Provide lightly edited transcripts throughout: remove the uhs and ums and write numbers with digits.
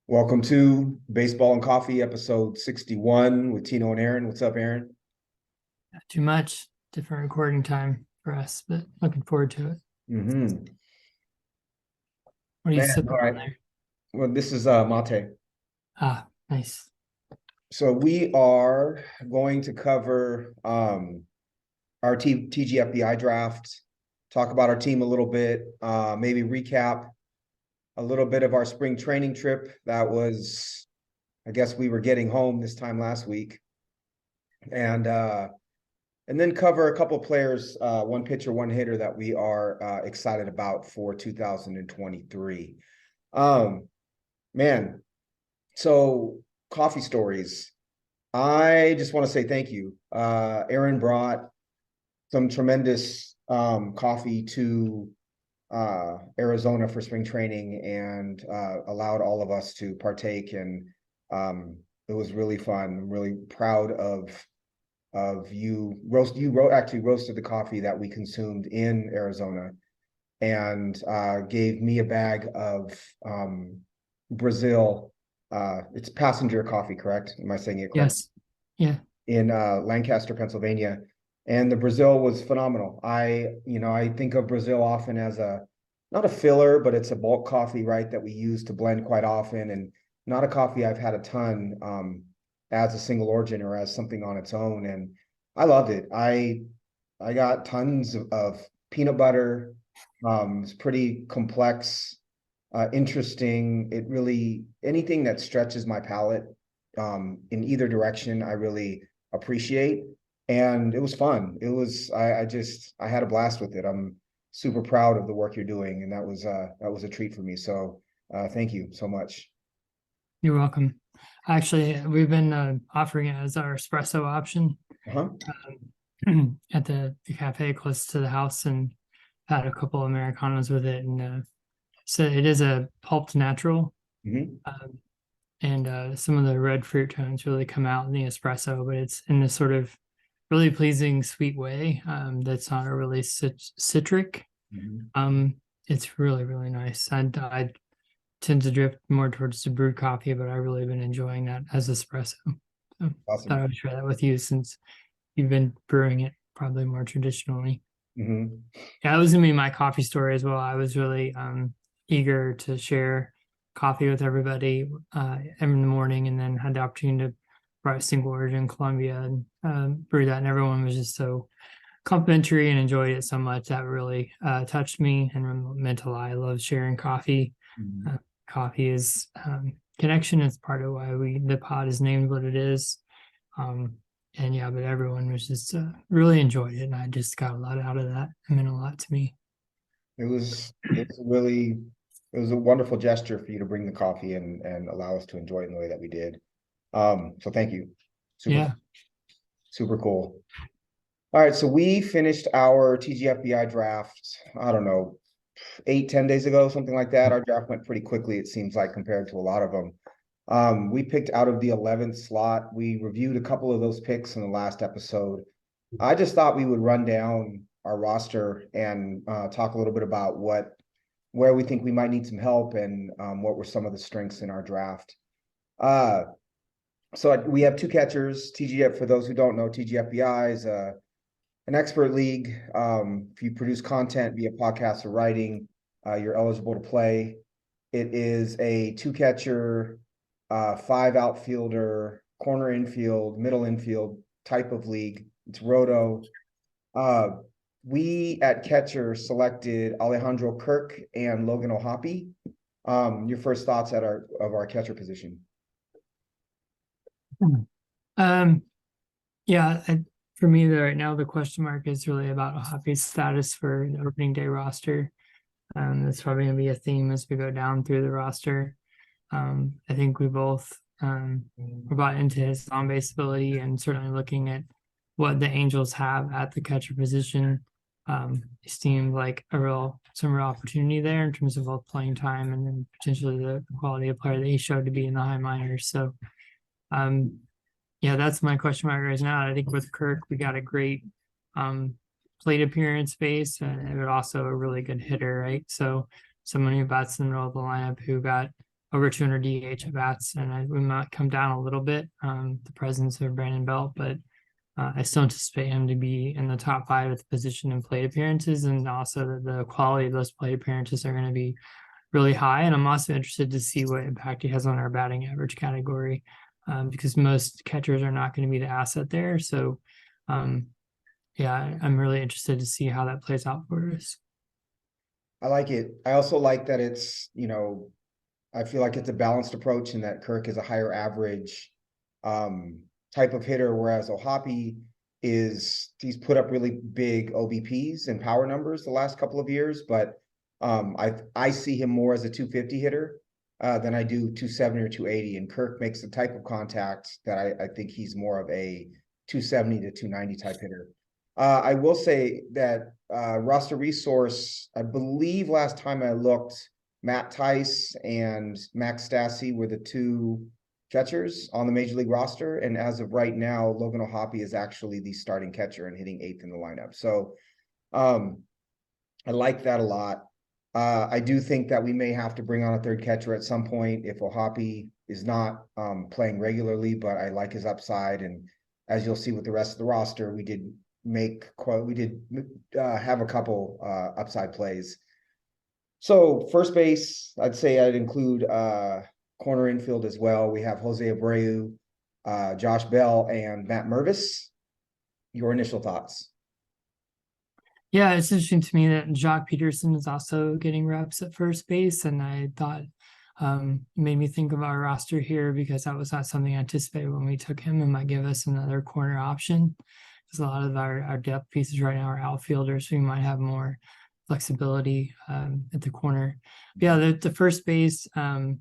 Welcome to Baseball and Coffee, episode 61 with Tino and Aaron. What's up, Aaron? Not too much. Different recording time for us, but looking forward to it. Mm-hmm. What are you Man, sipping all on right. there? Well, this is mate. Ah, nice. So we are going to cover our TGFBI draft, talk about our team a little bit, maybe recap a little bit of our spring training trip. That was, I guess we were getting home this time last week. And then cover a couple of players, one pitcher, one hitter that we are excited about for 2023. Um, man, so coffee stories. I just want to say thank you. Aaron brought some tremendous coffee to Arizona for spring training and allowed all of us to partake. And it was really fun. I'm really proud of actually roasted the coffee that we consumed in Arizona and gave me a bag of Brazil. It's passenger coffee, correct? Am I saying it correct? Yes. Yeah. In Lancaster, Pennsylvania. And the Brazil was phenomenal. I think of Brazil often as not a filler, but it's a bulk coffee, right? That we use to blend quite often, and not a coffee I've had a ton as a single origin or as something on its own. And I loved it. I got tons of peanut butter. It's pretty complex, interesting. It really anything that stretches my palate in either direction, I really appreciate. And it was fun. I had a blast with it. I'm super proud of the work you're doing, and that was a treat for me. So thank you so much. You're welcome. Actually, we've been offering it as our espresso option Uh-huh. at the cafe close to the house and had a couple Americanos with it. And so it is a pulped natural. Hmm. Um, and some of the red fruit tones really come out in the espresso, but it's in this sort of really pleasing sweet way that's not a really citric. Hmm. Um, it's really, really nice. I tend to drift more towards the brewed coffee, but I've really been enjoying that as espresso. So thought I Awesome. would share that with you since you've been brewing it probably more traditionally. Hmm. Yeah, that was gonna be my coffee story as well. I was really eager to share coffee with everybody in the morning, and then had the opportunity to write a single origin Colombia and brew that, and everyone was just so complimentary and enjoyed it so much that really touched me and meant a lot. I love sharing coffee. Hmm. Uh, Coffee is connection. It's part of why the pod is named what it is. Um, and yeah, but everyone was just really enjoyed it, and I just got a lot out of that. It meant a lot to me. It was a wonderful gesture for you to bring the coffee and allow us to enjoy it in the way that we did. So thank you. Super, Yeah. super cool. All right, so we finished our TGFBI draft, I don't know, 8, 10 days ago, something like that. Our draft went pretty quickly, it seems like, compared to a lot of them. We picked out of the 11th slot. We reviewed a couple of those picks in the last episode. I just thought we would run down our roster and talk a little bit about where we think we might need some help and what were some of the strengths in our draft. Uh, so we have two catchers. TGF, for those who don't know, TGFBI is an expert league. If you produce content via podcast or writing, you're eligible to play. It is a two catcher, five outfielder, corner infield, middle infield type of league. It's roto. Uh, we at catcher selected Alejandro Kirk and Logan O'Hoppe. Your first thoughts of our catcher position? Um, yeah, for me, right now, the question mark is really about Ohapi's status for the opening day roster. That's probably going to be a theme as we go down through the roster. I think we both were bought into his on base ability, and certainly looking at what the Angels have at the catcher position. It seemed like some real opportunity there in terms of both playing time and then potentially the quality of player that he showed to be in the high minors. So um, yeah, that's my question mark right now. I think with Kirk, we got a great um, plate appearance base and also a really good hitter, right? So someone who bats in the middle of the lineup who got over 200 DH at bats, and we might come down a little bit, the presence of Brandon Belt, but I still anticipate him to be in the top 5 at the position in plate appearances, and also the quality of those plate appearances are going to be really high. And I'm also interested to see what impact he has on our batting average category, because most catchers are not going to be the asset there. So, yeah, I'm really interested to see how that plays out for us. I like it. I also like that it's, I feel like it's a balanced approach and that Kirk is a higher average type of hitter, whereas Ohapi he's put up really big OBPs and power numbers the last couple of years, but I see him more as a 250 hitter than I do 270 or 280. And Kirk makes the type of contact that I think he's more of a 270 to 290 type hitter. I will say that roster resource, I believe last time I looked, Matt Tice and Max Stassi were the 2 catchers on the major league roster. And as of right now, Logan Ohapi is actually the starting catcher and hitting 8th in the lineup. So I like that a lot. I do think that we may have to bring on a 3rd catcher at some point if Ohapi is not playing regularly, but I like his upside. And as you'll see with the rest of the roster, we did have a couple upside plays. So first base, I'd say I'd include corner infield as well. We have Jose Abreu, Josh Bell, and Matt Mervis. Your initial thoughts? Yeah, it's interesting to me that Jock Peterson is also getting reps at first base, and I thought it made me think of our roster here because that was not something I anticipated when we took him and might give us another corner option. Because a lot of our depth pieces right now are outfielders, so we might have more flexibility at the corner. But yeah, the first base, I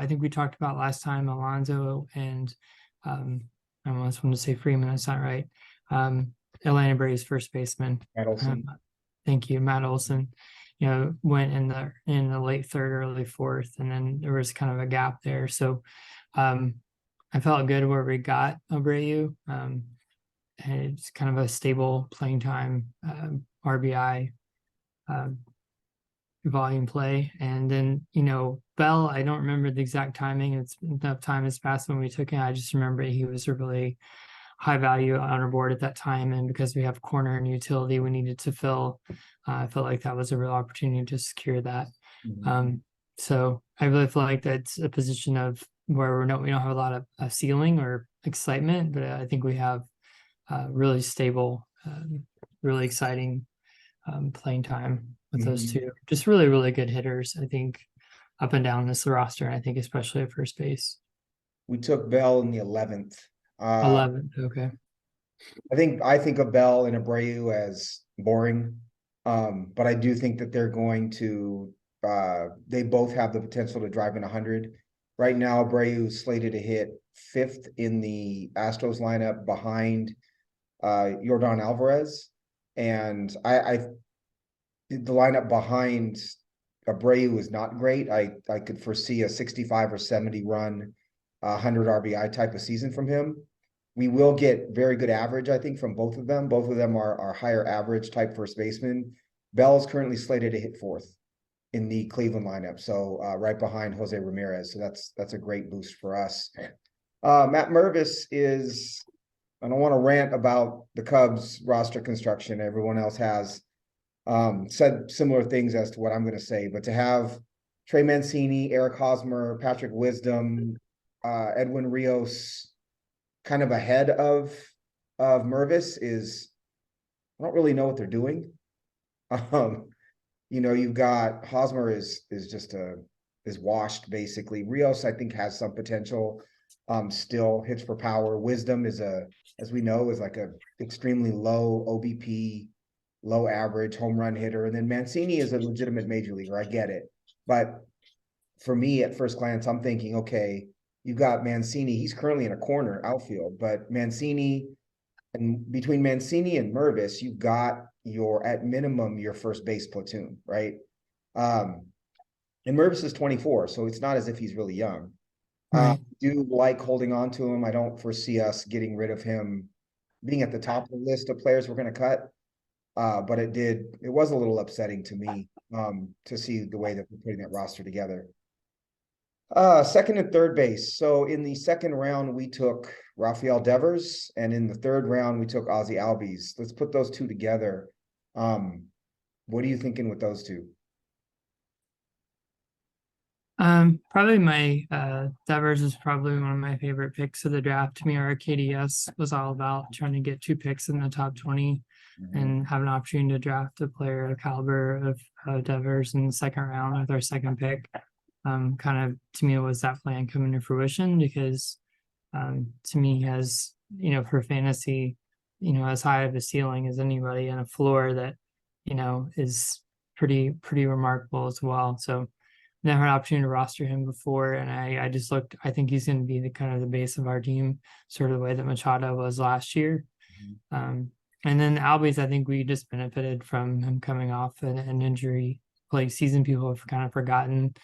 think we talked about last time Alonso and I almost want to say Freeman, that's not right. Atlanta Braves first baseman. Matt Olson. Thank you, Matt Olson. Went in the late 3rd, early 4th, and then there was kind of a gap there. So I felt good where we got Abreu. And it's kind of a stable playing time RBI volume play. And then, Bell, I don't remember the exact timing. It's enough time has passed when we took him. I just remember he was a really high value on our board at that time. And because we have corner and utility we needed to fill, I felt like that was a real opportunity to secure that. Mm-hmm. So I really feel like that's a position of where we don't have a lot of ceiling or excitement, but I think we have really stable, really exciting playing time with those 2. Just really, really good hitters, I think, up and down this roster. And I think especially at first base. We took Bell in the 11th. 11th, okay. I think of Bell and Abreu as boring, but I do think that they're going to. They both have the potential to drive in 100. Right now, Abreu is slated to hit 5th in the Astros lineup behind Yordan Alvarez, and the lineup behind Abreu is not great. I could foresee a 65 or 70 run, 100 RBI type of season from him. We will get very good average, I think, from both of them. Both of them are higher average type first baseman. Bell is currently slated to hit 4th in the Cleveland lineup, so right behind Jose Ramirez. So that's a great boost for us. Matt Mervis is. I don't want to rant about the Cubs roster construction. Everyone else has said similar things as to what I'm going to say, but to have Trey Mancini, Eric Hosmer, Patrick Wisdom, Edwin Rios kind of ahead of Mervis is, I don't really know what they're doing. You've got Hosmer is washed basically. Rios, I think, has some potential. Still hits for power. Wisdom is as we know, is like a extremely low OBP, low average home run hitter. And then Mancini is a legitimate major leaguer. I get it. But for me, at first glance, I'm thinking, okay, you've got Mancini. He's currently in a corner outfield, but between Mancini and Mervis, you've got at minimum your first base platoon, right? And Mervis is 24, so it's not as if he's really young. Right. Do like holding on to him. I don't foresee us getting rid of him being at the top of the list of players we're going to cut. But it was a little upsetting to me to see the way that we're putting that roster together. Second and third base. So in the second round, we took Rafael Devers, and in the third round, we took Ozzy Albies. Let's put those two together. What are you thinking with those two? Probably my Devers is probably one of my favorite picks of the draft. To me, our KDS was all about trying to get 2 picks in the top 20 and have an opportunity to draft a player of caliber of Devers in the second round with our second pick. Kind of to me, was that plan coming to fruition? Because to me, he has, for fantasy, as high of a ceiling as anybody and a floor that, is pretty remarkable as well. So never had an opportunity to roster him before, and I just looked. I think he's going to be the kind of the base of our team, sort of the way that Machado was last year. And then Albies, I think we just benefited from him coming off an injury like season. People have kind of forgotten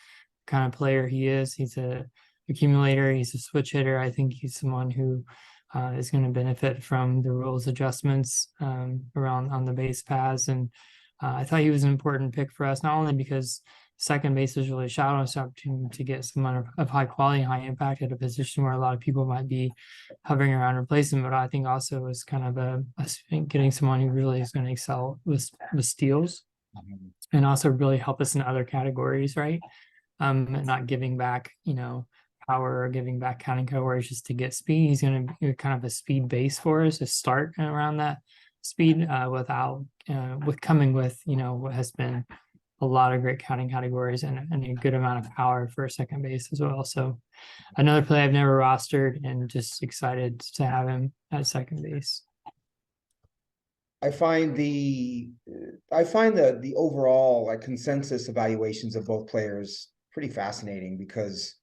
kind of player he is. He's a accumulator. He's a switch hitter. I think he's someone who is going to benefit from the rules adjustments around on the base paths. And I thought he was an important pick for us, not only because second base is really shadowing us opportunity to get someone of high quality, high impact at a position where a lot of people might be hovering around replacing. But I think also is kind of getting someone who really is going to excel with steals and also really help us in other categories, right? Not giving back, power or giving back counting categories just to get speed. He's going to be kind of a speed base for us to start around that speed with coming with, what has been a lot of great counting categories and a good amount of power for a second base as well. So another play I've never rostered and just excited to have him at second base. I find the overall like consensus evaluations of both players pretty fascinating because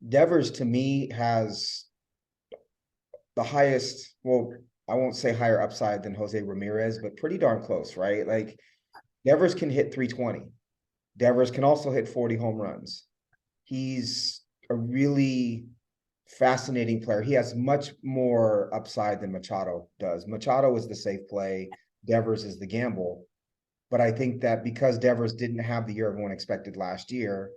Devers to me has the highest, well, I won't say higher upside than Jose Ramirez, but pretty darn close, right? Like Devers can hit 320. Devers can also hit 40 home runs. He's a really fascinating player. He has much more upside than Machado does. Machado is the safe play. Devers is the gamble. But I think that because Devers didn't have the year everyone expected last year,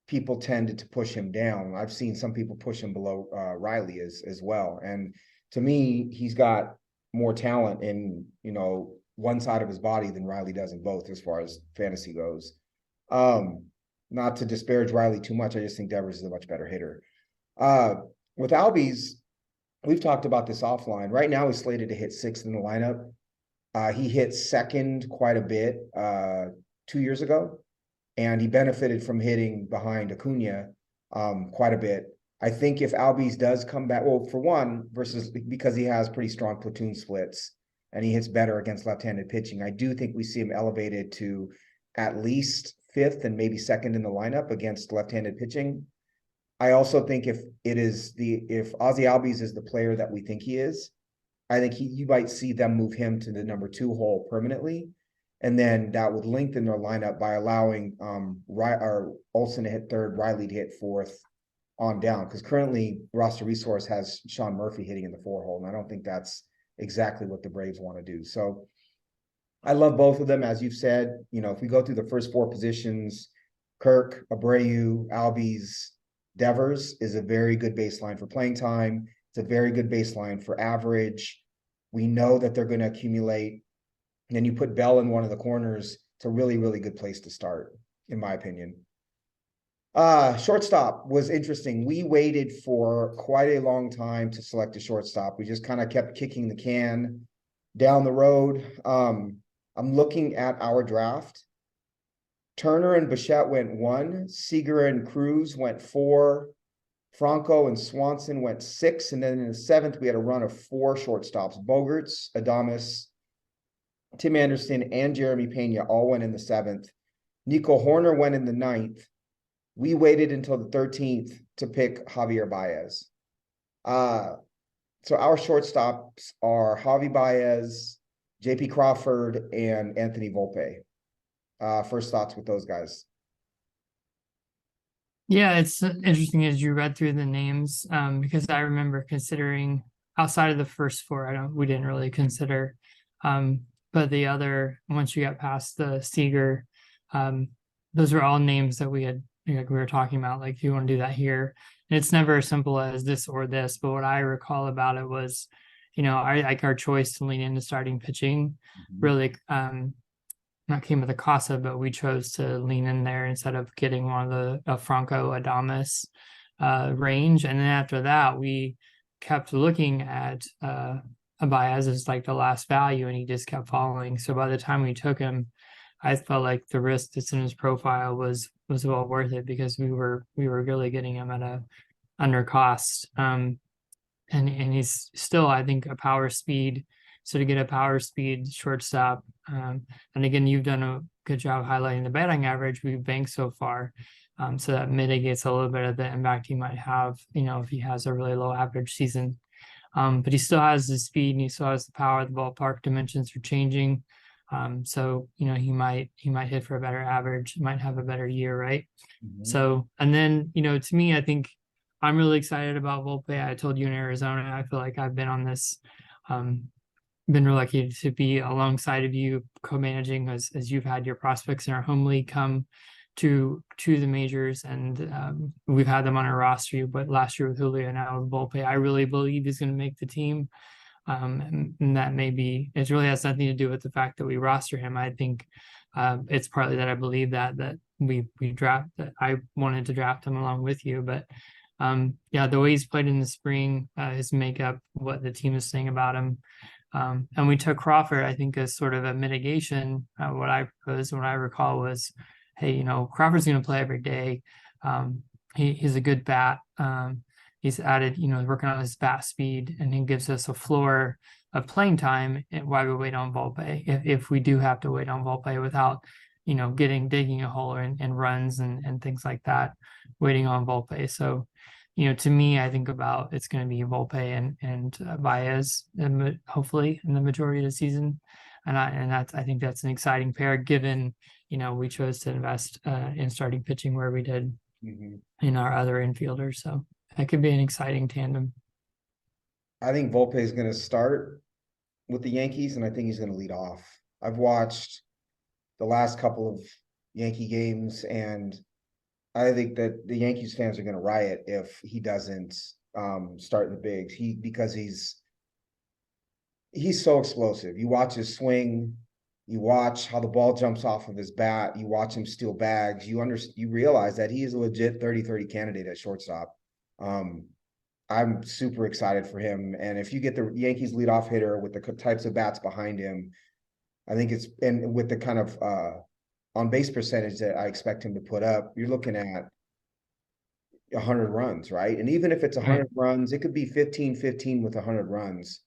people tended to push him down. I've seen some people push him below Riley as well. And to me, he's got more talent in, one side of his body than Riley does in both as far as fantasy goes. Not to disparage Riley too much. I just think Devers is a much better hitter. With Albies, we've talked about this offline. Right now, he's slated to hit sixth in the lineup. He hit second quite a bit 2 years ago, and he benefited from hitting behind Acuna quite a bit. I think if Albies does come back, well, for one, because he has pretty strong platoon splits and he hits better against left-handed pitching, I do think we see him elevated to at least fifth and maybe second in the lineup against left-handed pitching. I also think if Ozzy Albies is the player that we think he is, I think you might see them move him to the number 2 hole permanently. And then that would lengthen their lineup by allowing Olsen to hit third, Riley to hit fourth on down. Because currently roster resource has Sean Murphy hitting in the 4 hole. And I don't think that's exactly what the Braves want to do. So I love both of them. As you've said, if we go through the first 4 positions, Kirk, Abreu, Albies, Devers is a very good baseline for playing time. It's a very good baseline for average. We know that they're going to accumulate. And then you put Bell in one of the corners. It's a really, really good place to start, in my opinion. Shortstop was interesting. We waited for quite a long time to select a shortstop. We just kind of kept kicking the can down the road. I'm looking at our draft. Turner and Bichette went 1. Seager and Cruz went 4. Franco and Swanson went 6. And then in the 7th, we had a run of 4 shortstops. Bogarts, Adames, Tim Anderson, and Jeremy Pena all went in the 7th. Nico Horner went in the 9th. We waited until the 13th to pick Javier Baez. So our shortstops are Javi Baez, JP Crawford, and Anthony Volpe. First thoughts with those guys. Yeah, it's interesting as you read through the names, because I remember considering outside of the first 4, we didn't really consider, but the other, once you got past the Seager, those were all names that we had like we were talking about, like if you want to do that here, and it's never as simple as this or this. But what I recall about it was, I like our choice to lean into starting pitching Mhm. really not came with a casa, but we chose to lean in there instead of getting one of the Franco Adames range. And then after that, we kept looking at Baez as like the last value, and he just kept falling. So by the time we took him, I felt like the risk that's in his profile was well worth it, because we were really getting him at a under cost. And he's still, I think, a power speed. So to get a power speed shortstop, and again, you've done a good job highlighting the batting average we've banked so far. So that mitigates a little bit of the impact he might have, if he has a really low average season. But he still has the speed and he still has the power. The ballpark dimensions are changing. So he might hit for a better average, might have a better year, right? Mhm. So, and then, to me, I think I'm really excited about Volpe. I told you in Arizona, I feel like I've been on this, um, been really lucky to be alongside of you co-managing as you've had your prospects in our home league come to the majors, and we've had them on our roster, but last year with Julio, now with Volpe, I really believe he's going to make the team. And that it really has nothing to do with the fact that we roster him. I think it's partly that I believe that we draft, that I wanted to draft him along with you. But yeah, the way he's played in the spring, his makeup, what the team is saying about him. And we took Crawford, I think, as sort of a mitigation. What I proposed, what I recall was, hey, Crawford's going to play every day. He's a good bat. He's added, working on his bat speed, and he gives us a floor of playing time while we wait on Volpe. If we do have to wait on Volpe without, digging a hole and runs and things like that, waiting on Volpe. So, to me, I think about it's going to be Volpe and Baez, hopefully in the majority of the season, I think that's an exciting pair, given we chose to invest in starting pitching where we did Mhm. in our other infielders. So that could be an exciting tandem. I think Volpe is going to start with the Yankees, and I think he's going to lead off. I've watched the last couple of Yankee games, and I think that the Yankees fans are going to riot if he doesn't start in the bigs. Because he's so explosive. You watch his swing, you watch how the ball jumps off of his bat, you watch him steal bags, you realize that he is a legit 30-30 candidate at shortstop. Um, I'm super excited for him. And if you get the Yankees leadoff hitter with the types of bats behind him, I think and with the kind of on base percentage that I expect him to put up, you're looking at 100 runs, right? And even if it's Right. 100 runs, it could be 15-15 with 100 runs.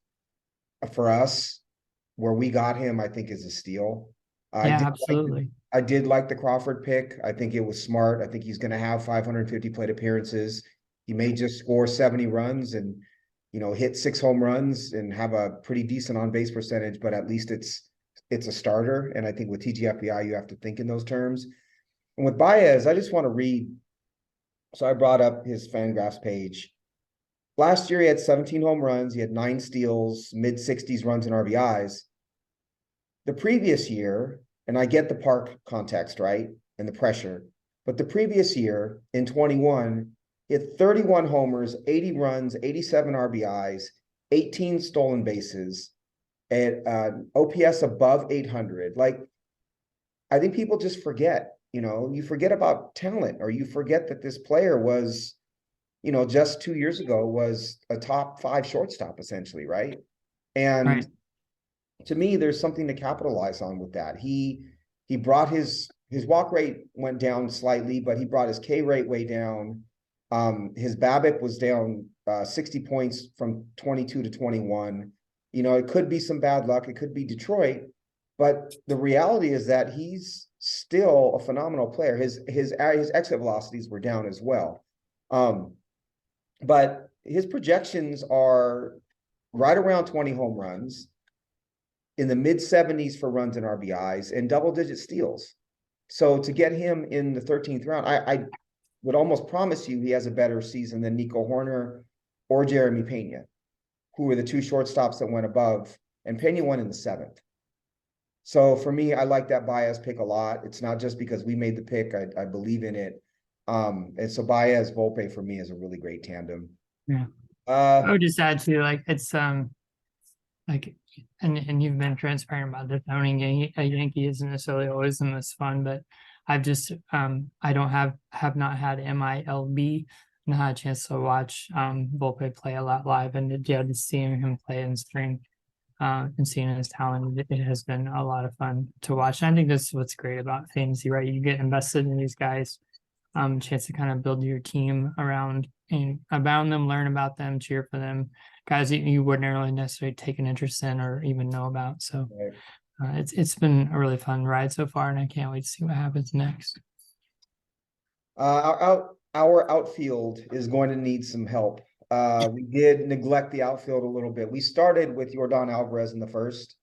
For us, where we got him, I think is a steal. I Yeah, did like the absolutely. I did like the Crawford pick. I think it was smart. I think he's going to have 550 plate appearances. He may just score 70 runs and hit 6 home runs and have a pretty decent on base percentage, but at least it's a starter. And I think with TGFBI, you have to think in those terms. And with Baez, I just want to read. So I brought up his Fangraphs page. Last year, he had 17 home runs. He had 9 steals, mid 60s runs and RBIs. The previous year, and I get the park context, right? And the pressure, but the previous year in 21, he had 31 homers, 80 runs, 87 RBIs, 18 stolen bases, and OPS above 800. Like, I think people just forget, you forget about talent, or you forget that this player was, just 2 years ago was a top 5 shortstop, essentially, right? And Right. to me, there's something to capitalize on with that. He brought his walk rate went down slightly, but he brought his K rate way down. His BABIP was down 60 points from 22 to 21. It could be some bad luck. It could be Detroit, but the reality is that he's still a phenomenal player. His exit velocities were down as well. But his projections are right around 20 home runs, in the mid 70s for runs and RBIs, and double-digit steals. So to get him in the 13th round, I would almost promise you he has a better season than Nico Horner or Jeremy Pena, who were the 2 shortstops that went above, and Pena went in the 7th. So for me, I like that Baez pick a lot. It's not just because we made the pick. I believe in it. And so Baez Volpe for me is a really great tandem. Yeah. Uh, I would just add to like it's like and you've been transparent about this. Owning a Yankee isn't necessarily always the most fun, but I've just I don't have not had MILB not had a chance to watch Volpe play a lot live, and yeah, just seeing him play in spring and seeing his talent, it has been a lot of fun to watch. And I think that's what's great about fantasy, right? You get invested in these guys, chance to kind of build your team around and about them, learn about them, cheer for them, guys that you wouldn't really necessarily take an interest in or even know about. So right. it's been a really fun ride so far, and I can't wait to see what happens next. Our outfield is going to need some help. We did neglect the outfield a little bit. We started with Yordan Alvarez in the first.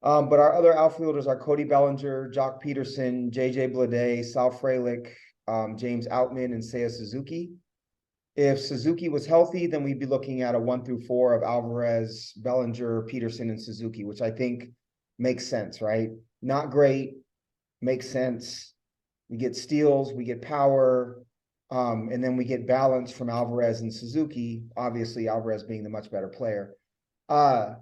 But our other outfielders are Cody Bellinger, Jock Peterson, JJ Bleday, Sal Frelick, James Outman, and Seiya Suzuki. If Suzuki was healthy, then we'd be looking at a 1 through 4 of Alvarez, Bellinger, Peterson, and Suzuki, which I think makes sense, right? Not great, makes sense. We get steals, we get power, and then we get balance from Alvarez and Suzuki, obviously Alvarez being the much better player. And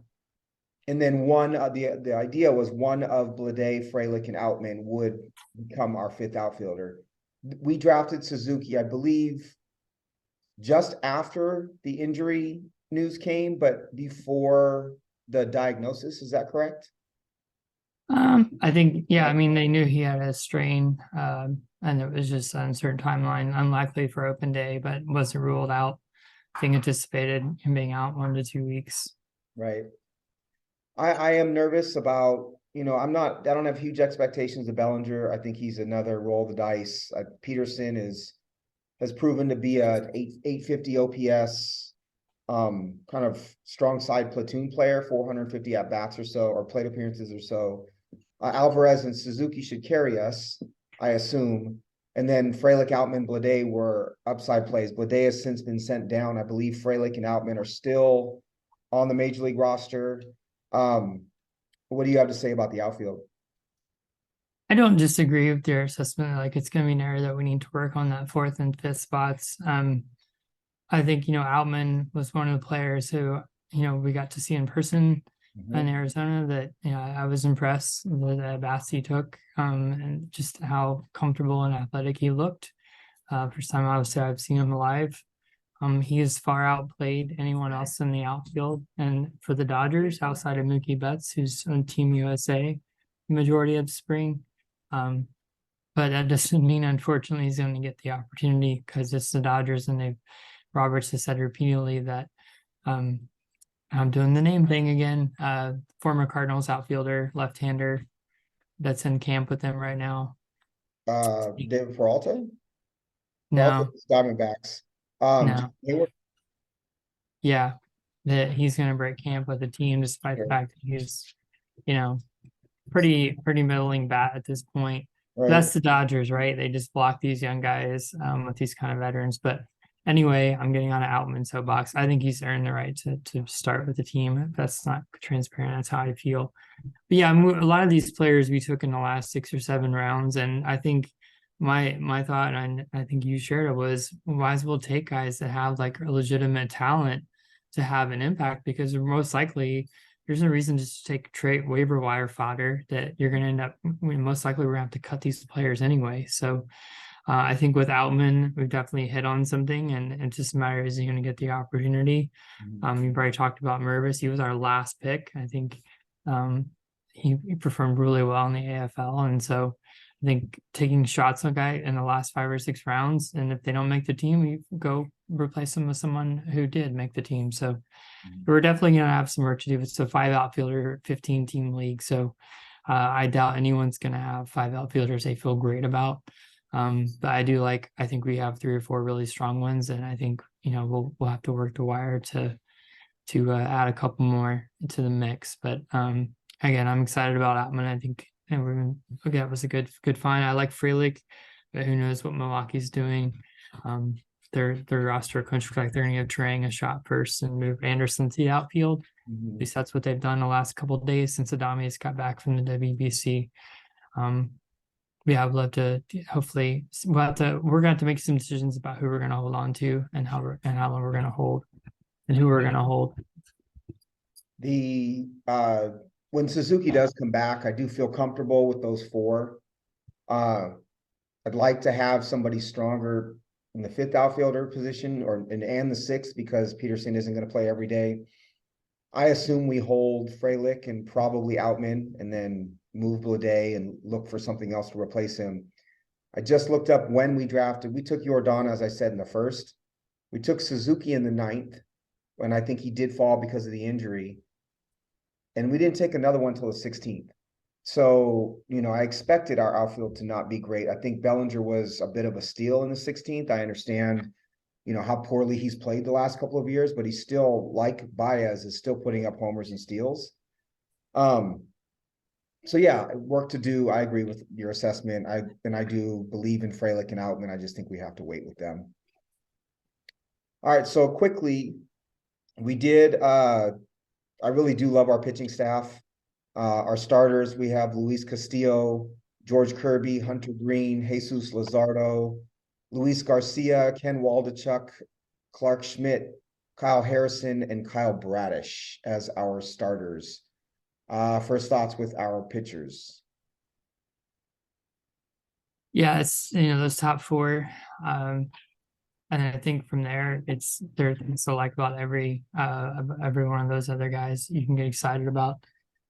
then the idea was one of Bleday, Frelick, and Outman would become our fifth outfielder. We drafted Suzuki, I believe, just after the injury news came, but before the diagnosis. Is that correct? I think, yeah, I mean, they knew he had a strain, and it was just an uncertain timeline, unlikely for open day, but wasn't ruled out. I think anticipated him being out 1 to 2 weeks. Right. I am nervous about, I don't have huge expectations of Bellinger. I think he's another roll the dice. Peterson has proven to be a 850 OPS, kind of strong side platoon player, 450 at bats or so, or plate appearances or so. Alvarez and Suzuki should carry us, I assume. And then Frelick, Outman, Bleday were upside plays. Bleday has since been sent down. I believe Frelick and Outman are still on the major league roster. What do you have to say about the outfield? I don't disagree with your assessment. Like it's going to be an area that we need to work on that fourth and fifth spots. I think, Outman was one of the players who, we got to see in person in Arizona that, I was impressed with the bats he took, and just how comfortable and athletic he looked. First time obviously I've seen him live. He has far outplayed anyone else in the outfield. And for the Dodgers, outside of Mookie Betts, who's on Team USA the majority of spring. But that doesn't mean, unfortunately, he's going to get the opportunity because it's the Dodgers, and Roberts has said repeatedly that I'm doing the name thing again. Former Cardinals outfielder, left-hander, that's in camp with them right now. David Peralta? No, Diamondbacks. no, They yeah, that he's going to break camp with the team despite the fact that he's, pretty middling bat at this point. right. That's the Dodgers, right? They just block these young guys with these kind of veterans. But anyway, I'm getting on an Outman soapbox. I think he's earned the right to start with the team. If that's not transparent, that's how I feel. But yeah, a lot of these players we took in the last 6 or 7 rounds, and I think my thought, and I think you shared it, was might as well take guys that have like a legitimate talent to have an impact, because most likely there's no reason to take trade waiver wire fodder that you're going to end up. Most likely we're going to have to cut these players anyway. So I think with Outman, we've definitely hit on something, and it just matters, is he going to get the opportunity? You've already talked about Mervis. He was our last pick. I think he performed really well in the AFL, and so I think taking shots on a guy in the last 5 or 6 rounds, and if they don't make the team, you go replace them with someone who did make the team. So we're definitely going to have some work to do. It's a 5 outfielder, 15-team league. So I doubt anyone's going to have 5 outfielders they feel great about. But I think we have 3 or 4 really strong ones, and I think, we'll have to work the wire to add a couple more to the mix. But again, I'm excited about Outman. I think, and it was a good find. I like Frelick, but who knows what Milwaukee's doing. Their roster coach looks like they're going to give Trang a shot first and move Anderson to the outfield. At least that's what they've done the last couple of days since Adami's got back from the WBC. yeah, I'd love to hopefully we're gonna have to make some decisions about who we're gonna hold on to and how long we're gonna hold and who we're gonna hold. The when Suzuki does come back, I do feel comfortable with those four. I'd like to have somebody stronger in the fifth outfielder position and the sixth because Peterson isn't going to play every day. I assume we hold Frelick and probably Outman and then move Bleday and look for something else to replace him. I just looked up when we drafted. We took Jordan, as I said, in the first. We took Suzuki in the ninth, and I think he did fall because of the injury. And we didn't take another one until the 16th. So, I expected our outfield to not be great. I think Bellinger was a bit of a steal in the 16th. I understand, how poorly he's played the last couple of years, but he's still, like Baez, is still putting up homers and steals. So yeah, work to do. I agree with your assessment. I do believe in Frelick and Outman. I just think we have to wait with them. All right, so quickly, we did I really do love our pitching staff. Our starters, we have Luis Castillo, George Kirby, Hunter Green, Jesus Luzardo, Luis Garcia, Ken Waldachuk, Clark Schmidt, Kyle Harrison, and Kyle Bradish as our starters. First thoughts with our pitchers. Yeah, it's those top four. And I think from there, there's things to like about every one of those other guys you can get excited about.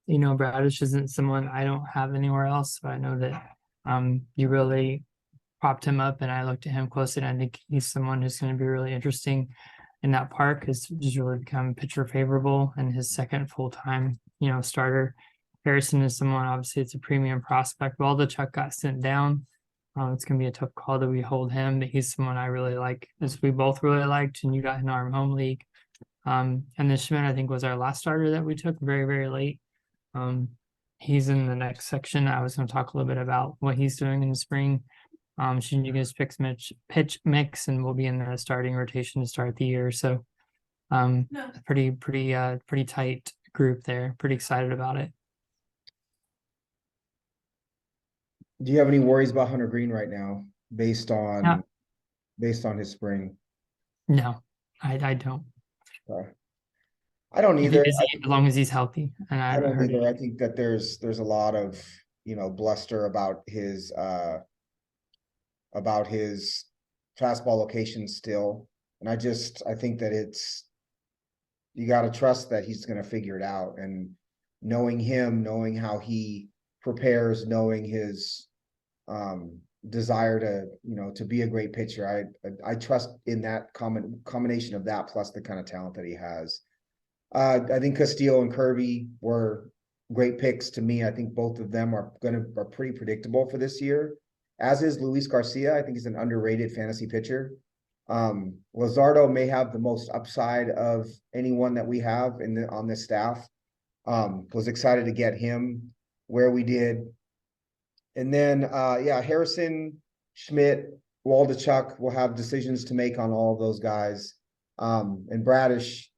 Bradish isn't someone I don't have anywhere else, but I know that you really propped him up, and I looked at him closely, and I think he's someone who's going to be really interesting in that park. Has just really become pitcher favorable and his second full time starter. Harrison is someone, obviously it's a premium prospect. Chuck got sent down. It's going to be a tough call that we hold him, but he's someone I really like, as we both really liked, and you got in our home league. And then Schmidt, I think, was our last starter that we took very, very late. He's in the next section. I was going to talk a little bit about what he's doing in the spring. Shinjiga's pitch mix, and we'll be in the starting rotation to start the year. So, pretty tight group there. Pretty excited about it. Do you have any worries about Hunter Green right now, based on his spring? No, I don't. I don't either. As long as he's healthy, and I I haven't don't heard either. it. I think that there's a lot of bluster about his fastball location still, and I think that you got to trust that he's going to figure it out. And knowing him, knowing how he prepares, knowing his desire to be a great pitcher, I trust in that combination of that plus the kind of talent that he has. I think Castillo and Kirby were great picks to me. I think both of them are pretty predictable for this year, as is Luis Garcia. I think he's an underrated fantasy pitcher. Luzardo may have the most upside of anyone that we have on this staff. Was excited to get him where we did. And then, Harrison, Schmidt, Waldachuk will have decisions to make on all of those guys. And Bradish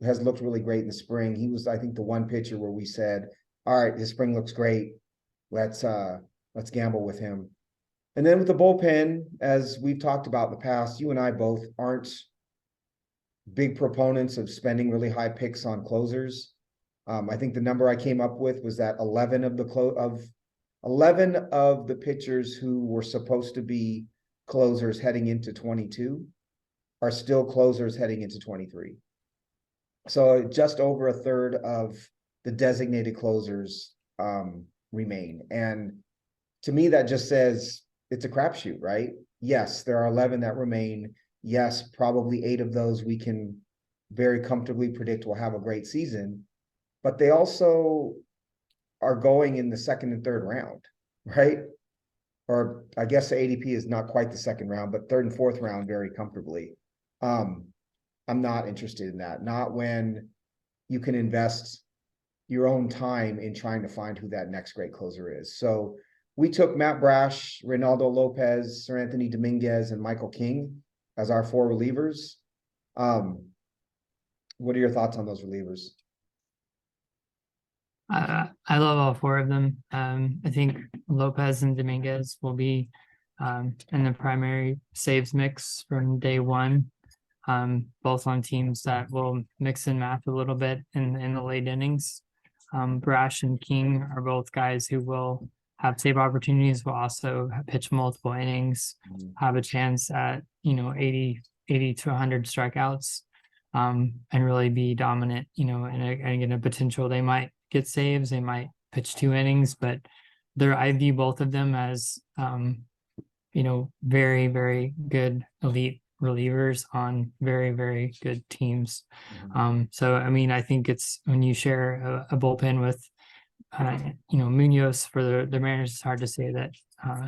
has looked really great in the spring. He was, I think, the one pitcher where we said, all right, his spring looks great. Let's gamble with him. And then with the bullpen, as we've talked about in the past, you and I both aren't big proponents of spending really high picks on closers. I think the number I came up with was that 11 of the pitchers who were supposed to be closers heading into 22 are still closers heading into 23. So just over a third of the designated closers remain. And to me, that just says it's a crapshoot, right? Yes, there are 11 that remain. Yes, probably 8 of those we can very comfortably predict will have a great season, but they also are going in the second and third round, right? Or I guess the ADP is not quite the second round, but third and fourth round very comfortably. I'm not interested in that. Not when you can invest your own time in trying to find who that next great closer is. So we took Matt Brash, Reynaldo Lopez, Sir Anthony Dominguez, and Michael King as our 4 relievers. What are your thoughts on those relievers? I love all four of them. I think Lopez and Dominguez will be in the primary saves mix from day one. Both on teams that will mix and match a little bit in the late innings. Brash and King are both guys who will have save opportunities, will also pitch multiple innings, have a chance at, 80 to 100 strikeouts, and really be dominant, and get a potential. They might get saves, they might pitch 2 innings, but I view both of them as, very, very good elite relievers on very, very good teams. So, I mean, I think it's when you share a bullpen with, Munoz for the Mariners, it's hard to say that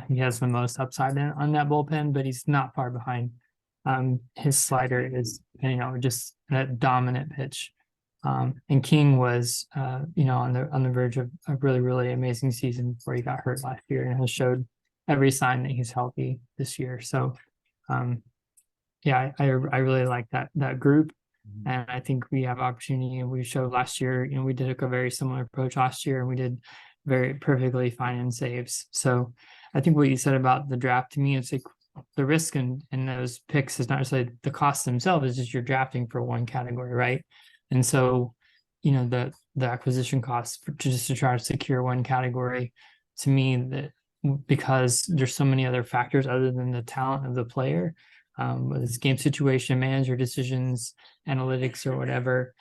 he has the most upside on that bullpen, but he's not far behind. His slider is, just a dominant pitch. And King was, on the verge of a really, really amazing season before he got hurt last year, and has showed every sign that he's healthy this year. So, yeah, I really like that group. And I think we have opportunity, and we showed last year, we did a very similar approach last year, and we did very perfectly fine in saves. So I think what you said about the draft, to me, it's like the risk in those picks is not necessarily the cost themselves, it's just you're drafting for one category, right? And so, the acquisition costs just to try to secure one category, to me, that because there's so many other factors other than the talent of the player, whether it's game situation, manager decisions, analytics, or whatever,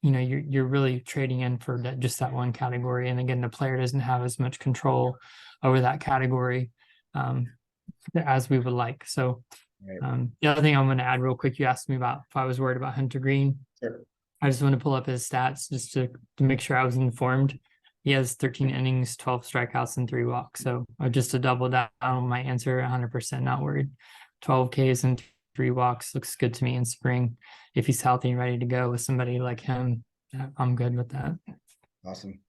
you're really trading in for just that one category. And again, the player doesn't have as much control over that category as we would like. So the other thing I'm going to add real quick, you asked me about if I was worried about Hunter Green. Sure. I just want to pull up his stats just to make sure I was informed. He has 13 innings, 12 strikeouts, and 3 walks. So just to double down on my answer, 100% not worried. 12 Ks and 3 walks looks good to me in spring. If he's healthy and ready to go with somebody like him, I'm good with that. Awesome.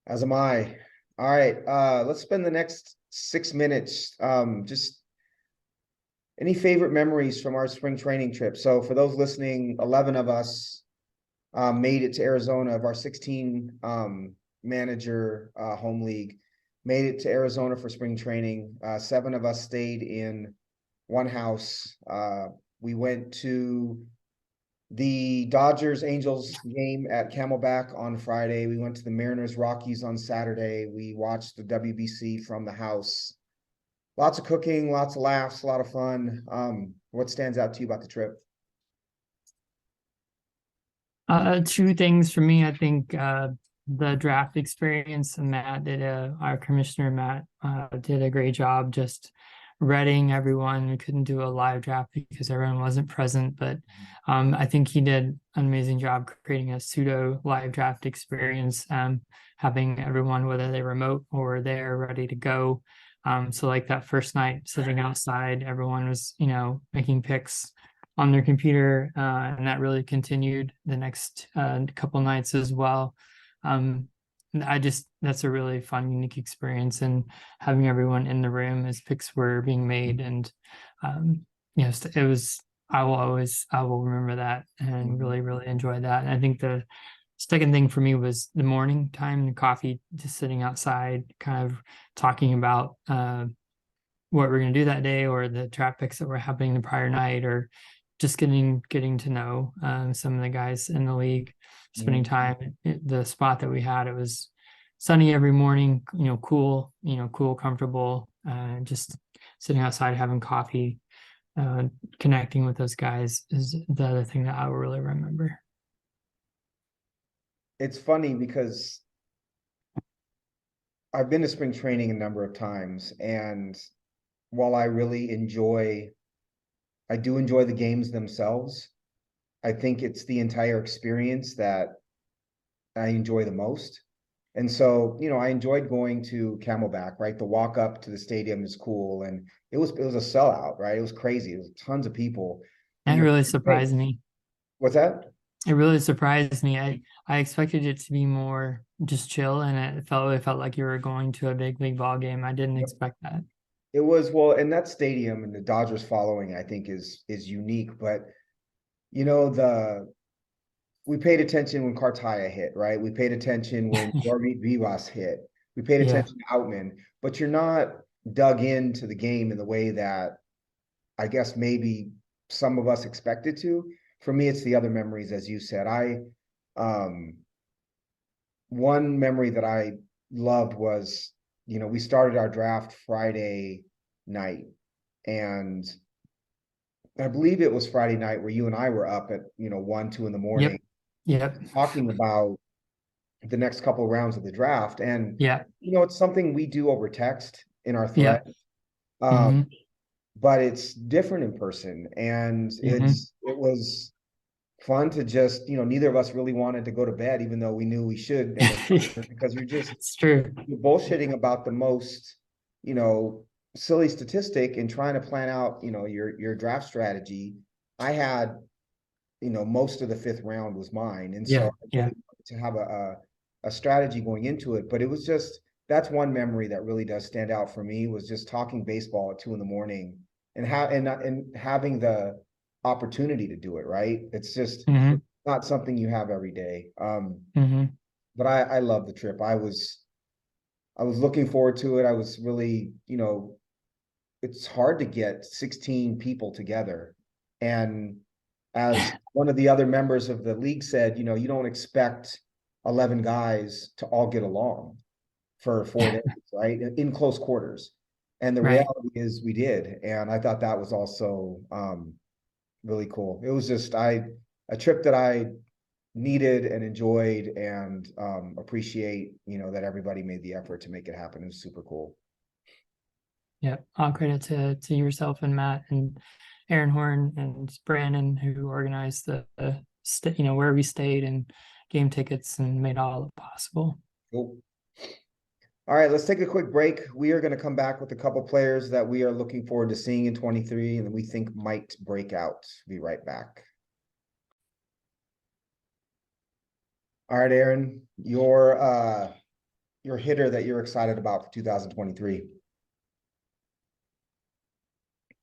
As am I. All right. Let's spend the next 6 minutes. Just any favorite memories from our spring training trip. So for those listening, 11 of us made it to Arizona of our 16 manager home league, made it to Arizona for spring training. 7 of us stayed in one house. We went to the Dodgers Angels game at Camelback on Friday. We went to the Mariners Rockies on Saturday. We watched the WBC from the house. Lots of cooking, lots of laughs, a lot of fun. What stands out to you about the trip? 2 things for me. I think the draft experience, and Matt did our commissioner Matt did a great job just readying everyone. We couldn't do a live draft because everyone wasn't present, but I think he did an amazing job creating a pseudo live draft experience, having everyone, whether they remote or there, ready to go. So like that first night sitting outside, everyone was, making picks on their computer, and that really continued the next couple nights as well. That's a really fun, unique experience, and having everyone in the room as picks were being made. And it was, I will remember that and really, really enjoy that. And I think the second thing for me was the morning time, the coffee, just sitting outside, kind of talking about what we're going to do that day, or the draft picks that were happening the prior night, or just getting to know some of the guys in the league, spending time at the spot that we had. It was sunny every morning, cool, comfortable, just sitting outside having coffee, connecting with those guys is the other thing that I will really remember. It's funny because I've been to spring training a number of times, and while I do enjoy the games themselves, I think it's the entire experience that I enjoy the most. And so, I enjoyed going to Camelback, right? The walk up to the stadium is cool. And it was a sellout, right? It was crazy. It was tons of people. And it really surprised me. What's that? It really surprised me. I expected it to be more just chill, and it felt like you were going to a big league ball game. I didn't expect that. It was, well, and that stadium and the Dodgers following, I think is unique, but we paid attention when Cartaya hit, right? We paid attention when Jorge Vivas hit. We paid Yeah. attention to Outman, but you're not dug into the game in the way that I guess maybe some of us expected to. For me, it's the other memories, as you said. Um, one memory that I loved was, we started our draft Friday night, and I believe it was Friday night where you and I were up at, 1, 2 in the morning Yep. talking about the next couple of rounds of the draft. And, Yeah. it's something we do over text in our Yeah. thread. But it's different in person. And it was fun to just, neither of us really wanted to go to bed, even though we knew we should, because It's true. you're bullshitting about the most, you know, silly statistic and trying to plan out, your draft strategy. I had, most of the fifth round was mine. And so Yeah. I Yeah. really wanted to have a strategy going into it. But it was just, that's one memory that really does stand out for me, was just talking baseball at 2 in the morning and having the opportunity to do it, right? It's just not something you have every day. But I love the trip. I was looking forward to it. I was really, it's hard to get 16 people together. And as one of the other members of the league said, you don't expect 11 guys to all get along for 4 days, right? In close quarters. And the Right. reality is we did. And I thought that was also really cool. It was just a trip that I needed and enjoyed, and appreciate, that everybody made the effort to make it happen. It was super cool. Yeah. All credit to yourself and Matt and Aaron Horn and Brandon, who organized the where we stayed and game tickets and made all of it possible. Cool. All right, let's take a quick break. We are going to come back with a couple players that we are looking forward to seeing in 23 and that we think might break out. Be right back. All right, Aaron, your hitter that you're excited about for 2023.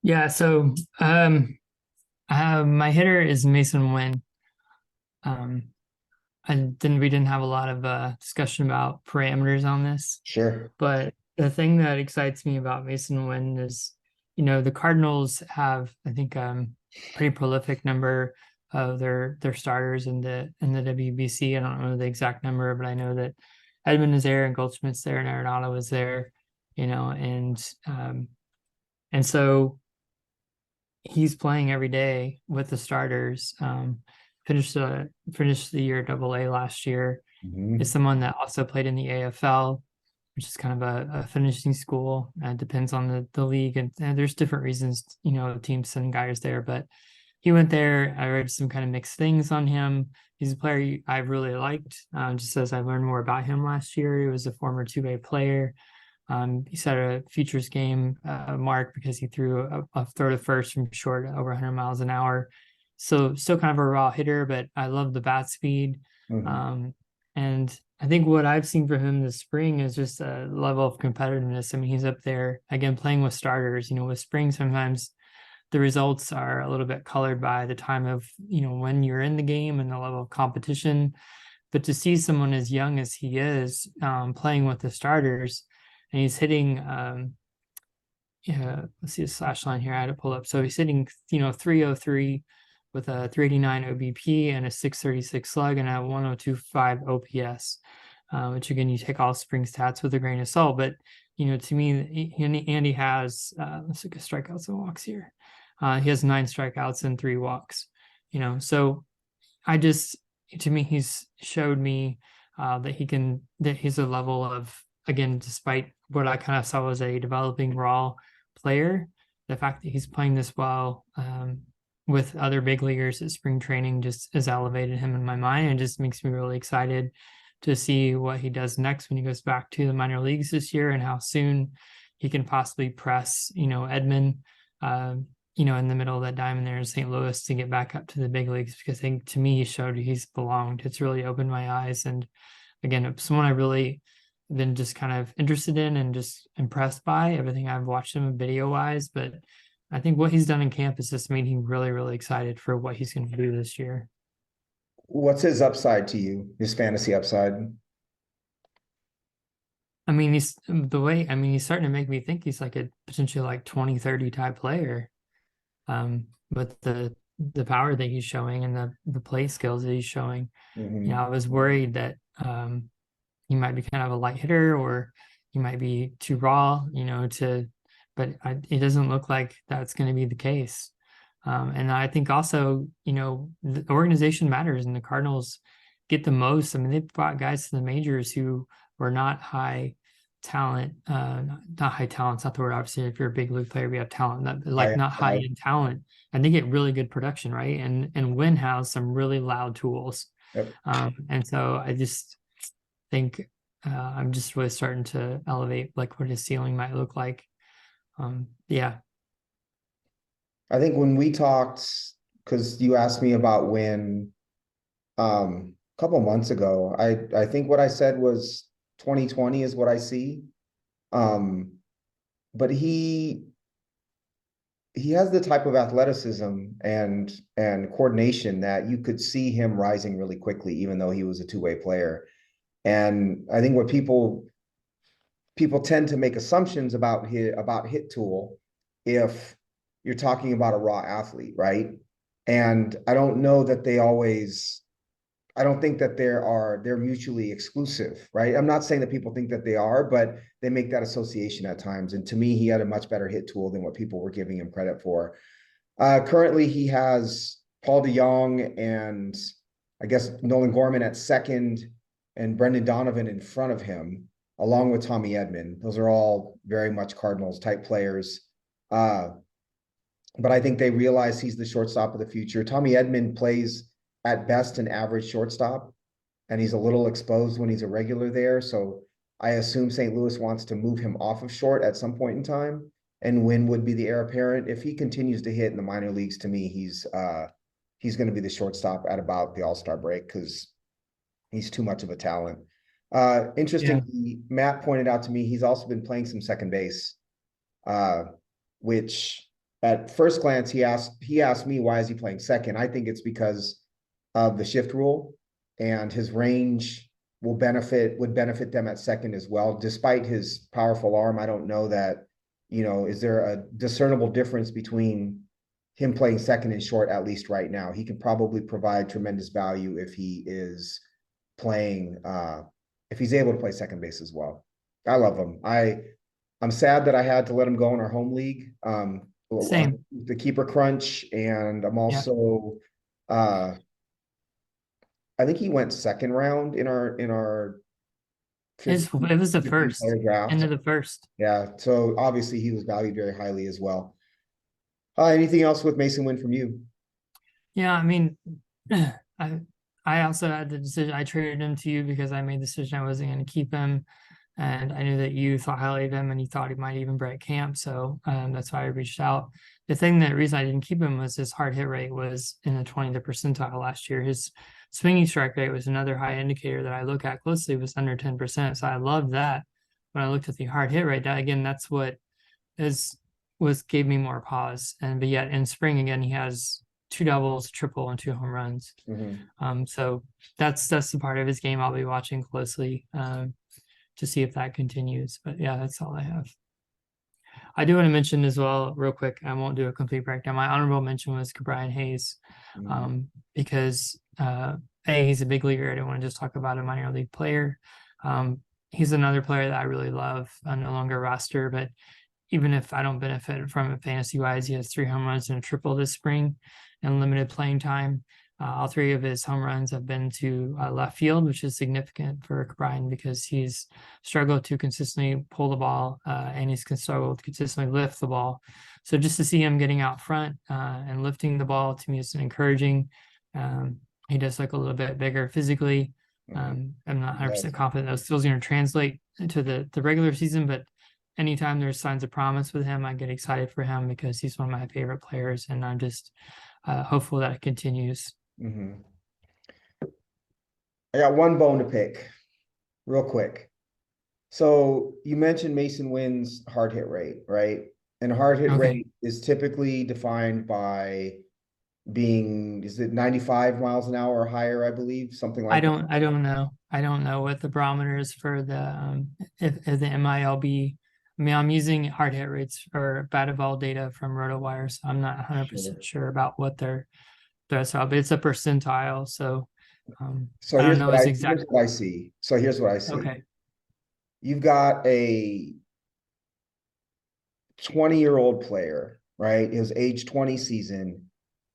Yeah, so my hitter is Mason Wynn. We didn't have a lot of discussion about parameters on this, Sure. but the thing that excites me about Mason Wynn is, the Cardinals have, I think, pretty prolific number of their starters in the WBC. I don't know the exact number, but I know that Edmund is there and Goldschmidt's there and Arenado is there, and so he's playing every day with the starters. Finished the year AA last year. Is someone that also played in the AFL, which is kind of a finishing school. Depends on the league, and there's different reasons, teams send guys there, but he went there. I read some kind of mixed things on him. He's a player I really liked, just as I learned more about him last year. He was a former two-way player. He set a futures game mark because he threw a throw to first from short over 100 miles an hour. So still kind of a raw hitter, but I love the bat speed. And I think what I've seen for him this spring is just a level of competitiveness. I mean, he's up there again playing with starters. With spring, sometimes the results are a little bit colored by the time of, when you're in the game and the level of competition. But to see someone as young as he is playing with the starters, and he's hitting, let's see the slash line here. I had to pull up. So he's hitting, 303 with a 389 OBP and a 636 slug and a 1025 OPS, which again, you take all spring stats with a grain of salt. But, to me, Andy has, let's look at strikeouts and walks here. He has 9 strikeouts and 3 walks, so to me, he's showed me that he's a level of, again, despite what I kind of saw as a developing raw player, the fact that he's playing this well with other big leaguers at spring training just has elevated him in my mind and just makes me really excited to see what he does next when he goes back to the minor leagues this year and how soon he can possibly press, Edmund, in the middle of that diamond there in St. Louis to get back up to the big leagues, because I think to me, he showed he's belonged. It's really opened my eyes. And again, someone I really been just kind of interested in and just impressed by everything I've watched him video wise. But I think what he's done in camp has just made him really, really excited for what he's going to do this year. What's his upside to you? His fantasy upside? I mean, he's starting to make me think he's like a potentially like 20-30 type player. With the power that he's showing and the play skills that he's showing. Mhm. I was worried that he might be kind of a light hitter or he might be too raw, but it doesn't look like that's going to be the case. And I think also, the organization matters and the Cardinals get the most. I mean, they brought guys to the majors who were not high talent, not high talent. It's not the word. Obviously, if you're a big league player, we have talent, like not high in talent, and they get really good production, right? And Wynn has some really loud tools. Yep. And so I just think I'm just really starting to elevate like what his ceiling might look like. Yeah, I think when we talked, because you asked me about when a couple months ago, I think what I said was 2020 is what I see. Um, but he has the type of athleticism and coordination that you could see him rising really quickly, even though he was a two-way player. And I think what people tend to make assumptions about hit tool if you're talking about a raw athlete, right? And I don't know that they always I don't think that they're mutually exclusive, right? I'm not saying that people think that they are, but they make that association at times. And to me, he had a much better hit tool than what people were giving him credit for. Currently, he has Paul DeYoung and I guess Nolan Gorman at second and Brendan Donovan in front of him, along with Tommy Edman. Those are all very much Cardinals type players. Uh, but I think they realize he's the shortstop of the future. Tommy Edman plays at best an average shortstop, and he's a little exposed when he's a regular there. So I assume St. Louis wants to move him off of short at some point in time, and Wynn would be the heir apparent. If he continues to hit in the minor leagues, to me, he's going to be the shortstop at about the All-Star break because he's too much of a talent. yeah, Interestingly, Matt pointed out to me he's also been playing some second base, uh, which at first glance he asked me why is he playing second. I think it's because of the shift rule, and his range would benefit them at second as well. Despite his powerful arm, I don't know that, is there a discernible difference between him playing second and short, at least right now. He can probably provide tremendous value if he is playing, if he's able to play second base as well. I love him. I'm sad that I had to let him go in our home league. same. The keeper crunch, and I'm Yeah, also uh I think he went second round in our it was the 15 first player end draft. of the first. Yeah, so obviously he was valued very highly as well. Anything else with Mason Wynn from you? Yeah, I mean, I I also had the decision. I traded him to you because I made the decision I wasn't going to keep him, and I knew that you thought highly of him, and you thought he might even break camp. So that's why I reached out. The reason I didn't keep him was his hard hit rate was in the 20th percentile last year. His swinging strike rate was another high indicator that I look at closely, was under 10%. So I loved that. When I looked at the hard hit rate, that again, that's what is was gave me more pause. But yet in spring again, he has two doubles, triple, and two home runs. Mhm. So that's the part of his game I'll be watching closely to see if that continues. But yeah, that's all I have. I do want to mention as well, real quick. I won't do a complete breakdown. My honorable mention was Brian Hayes, Mhm. because he's a big leaguer. I don't want to just talk about a minor league player. He's another player that I really love. No longer roster, but even if I don't benefit from it fantasy wise, he has three home runs and a triple this spring and limited playing time. All three of his home runs have been to left field, which is significant for Brian because he's struggled to consistently pull the ball and he's struggled to consistently lift the ball. So just to see him getting out front and lifting the ball to me is encouraging. He does look a little bit bigger physically. Mhm. I'm not Yeah. 100% confident that still going to translate to the regular season, but anytime there's signs of promise with him, I get excited for him because he's one of my favorite players, and I'm just hopeful that it continues. Mhm. I got one bone to pick real quick. So you mentioned Mason Wynn's hard hit rate, right? And hard hit Okay. rate is typically defined by being, is it 95 miles an hour or higher, I believe, something I like that. don't, I don't know. I don't know what the barometer is for the, if the MILB. I mean, I'm using hard hit rates or batted ball data from RotoWire, so I'm not 100% Sure. sure about what their threshold, but it's a percentile. So, So I don't know his here's exact. what I see. So here's what I see. Okay, You've got a 20-year-old player, right? His age 20 season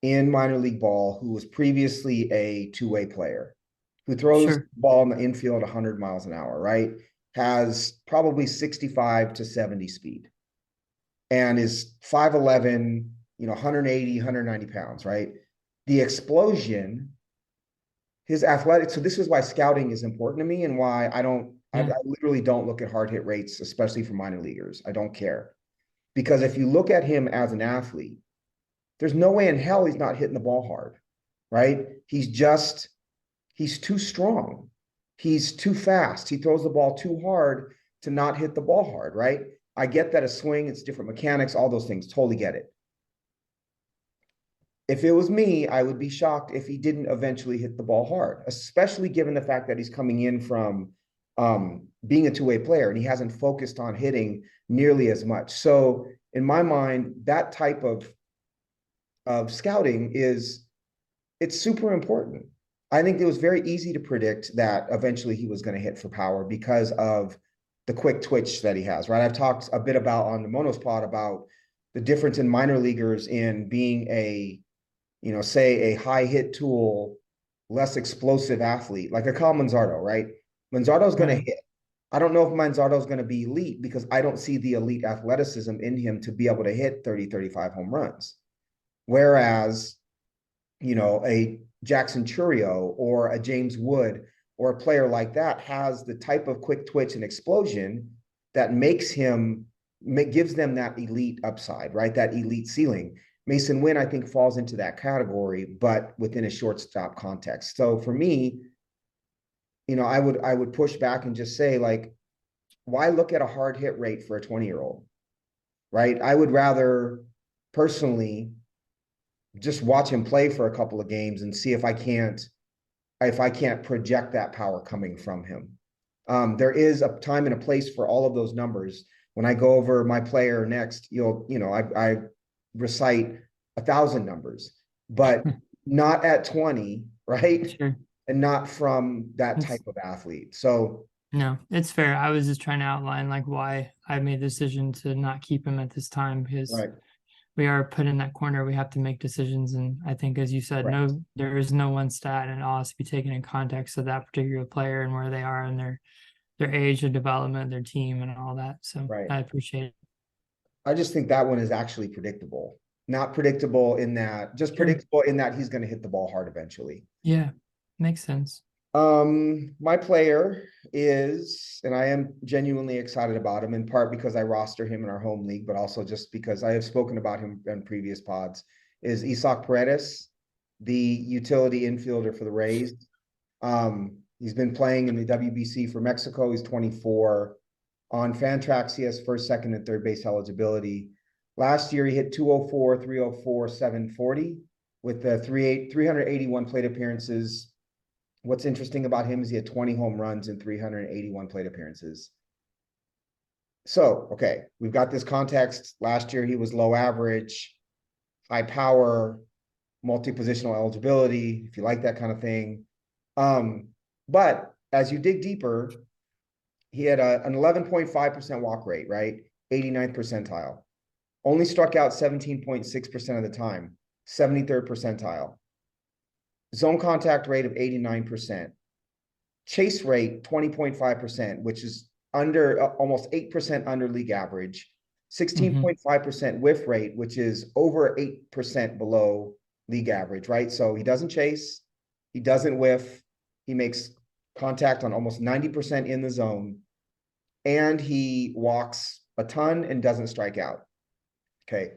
in minor league ball, who was previously a two-way player, who throws the sure, ball in the infield 100 miles an hour, right? Has probably 65 to 70 speed and is 5'11, 180, 190 pounds, right? The explosion, his athletic. So this is why scouting is important to me and why I yeah, literally don't look at hard hit rates, especially for minor leaguers. I don't care. Because if you look at him as an athlete, there's no way in hell he's not hitting the ball hard, right? He's too strong. He's too fast. He throws the ball too hard to not hit the ball hard, right? I get that a swing, it's different mechanics, all those things, totally get it. If it was me, I would be shocked if he didn't eventually hit the ball hard, especially given the fact that he's coming in from being a two-way player and he hasn't focused on hitting nearly as much. So in my mind, that type of scouting it's super important. I think it was very easy to predict that eventually he was going to hit for power because of the quick twitch that he has, right? I've talked a bit about on the Monospot about the difference in minor leaguers in being say a high hit tool, less explosive athlete, like a Kyle Manzardo, right? Manzardo's going to right, hit. I don't know if Manzardo's going to be elite because I don't see the elite athleticism in him to be able to hit 30, 35 home runs. Whereas, a Jackson Churio or a James Wood or a player like that has the type of quick twitch and explosion that gives them that elite upside, right? That elite ceiling. Mason Wynn, I think, falls into that category, but within a shortstop context. So for me, I would push back and just say, like, why look at a hard hit rate for a 20-year-old, right? I would rather personally just watch him play for a couple of games and see if I can't project that power coming from him. There is a time and a place for all of those numbers. When I go over my player next, I recite 1,000 numbers, but not at 20, right? sure. And not from that It's type of athlete. So, no, it's fair. I was just trying to outline like why I made the decision to not keep him at this time because right, we are put in that corner. We have to make decisions. And I think, as you said, right, there is no one stat, and it all has to be taken in context of that particular player and where they are in their age, their development, their team, and all that. So right. I appreciate it. I just think that one is actually predictable. Not predictable in that, just Sure. predictable in that he's going to hit the ball hard eventually. Yeah, makes sense. My player is, and I am genuinely excited about him, in part because I roster him in our home league, but also just because I have spoken about him in previous pods, is Isaac Paredes, the utility infielder for the Rays. He's been playing in the WBC for Mexico. He's 24. On Fantrax, he has first, second, and third base eligibility. Last year, he hit 204, 304, 740 with the 381 plate appearances. What's interesting about him is he had 20 home runs in 381 plate appearances. So, okay, we've got this context. Last year, he was low average, high power, multi-positional eligibility, if you like that kind of thing. But as you dig deeper, he had an 11.5% walk rate, right? 89th percentile. Only struck out 17.6% of the time, 73rd percentile. Zone contact rate of 89%. Chase rate 20.5%, which is under almost 8% under league average. Hmm. 16.5% whiff rate, which is over 8% below league average, right? So he doesn't chase, he doesn't whiff, he makes contact on almost 90% in the zone, and he walks a ton and doesn't strike out. Okay,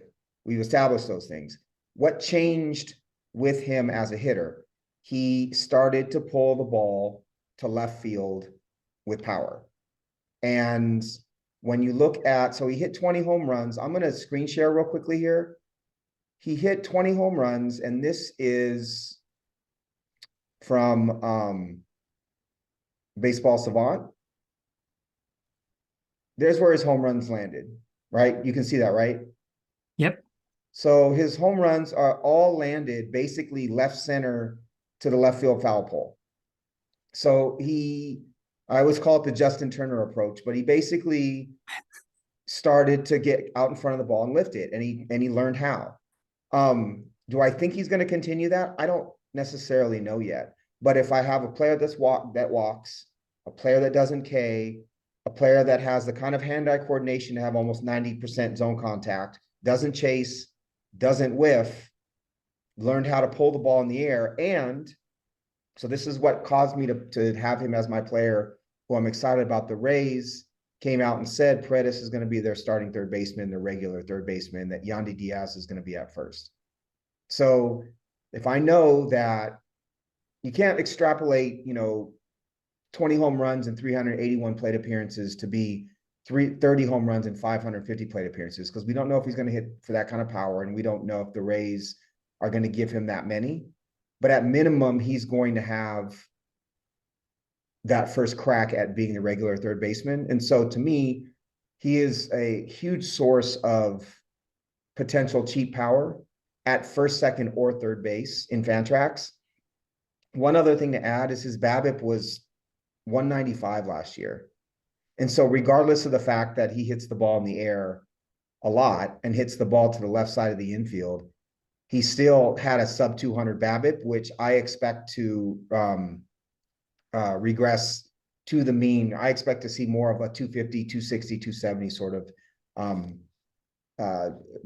we've established those things. What changed with him as a hitter? He started to pull the ball to left field with power. And when you look at, so he hit 20 home runs. I'm going to screen share real quickly here. he hit 20 home runs, and this is from Baseball Savant. There's where his home runs landed, right? You can see that, right? Yep. So his home runs are all landed basically left center to the left field foul pole. So I always call it the Justin Turner approach, but he basically started to get out in front of the ball and lift it, and he learned how. Do I think he's going to continue that? I don't necessarily know yet. But if I have a player that walks, a player that doesn't K, a player that has the kind of hand-eye coordination to have almost 90% zone contact, doesn't chase, doesn't whiff, learned how to pull the ball in the air, and so this is what caused me to have him as my player, who I'm excited about. The Rays came out and said Paredes is going to be their starting third baseman, their regular third baseman, that Yandy Diaz is going to be at first. So if I know that you can't extrapolate, 20 home runs and 381 plate appearances to be 30 home runs and 550 plate appearances, because we don't know if he's going to hit for that kind of power, and we don't know if the Rays are going to give him that many. But at minimum, he's going to have that first crack at being the regular third baseman. And so to me, he is a huge source of potential cheap power at first, second, or third base in Fantrax. One other thing to add is his BABIP was 195 last year. And so regardless of the fact that he hits the ball in the air a lot and hits the ball to the left side of the infield, he still had a sub 200 BABIP, which I expect to regress to the mean. I expect to see more of a 250, 260, 270 sort of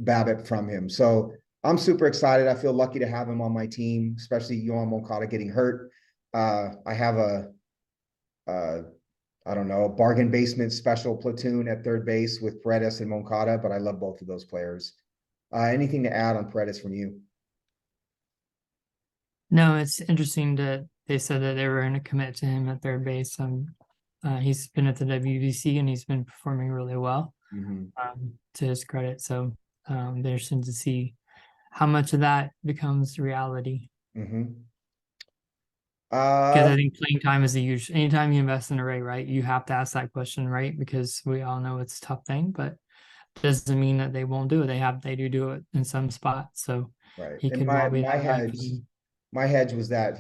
BABIP from him. So I'm super excited. I feel lucky to have him on my team, especially Yohan Moncada getting hurt. I have I don't know, a bargain basement special platoon at third base with Paredes and Moncada, but I love both of those players. Anything to add on Paredes from you? No, it's interesting that they said that they were going to commit to him at third base. He's been at the WBC and he's been performing really well, to his credit. So they're interested to see how much of that becomes reality. Because I think playing time is a huge. Anytime you invest in a Ray, right, you have to ask that question, right? Because we all know it's a tough thing, but it doesn't mean that they won't do it. They do it in some spots. So right. he And could well be my that guy. hedge was that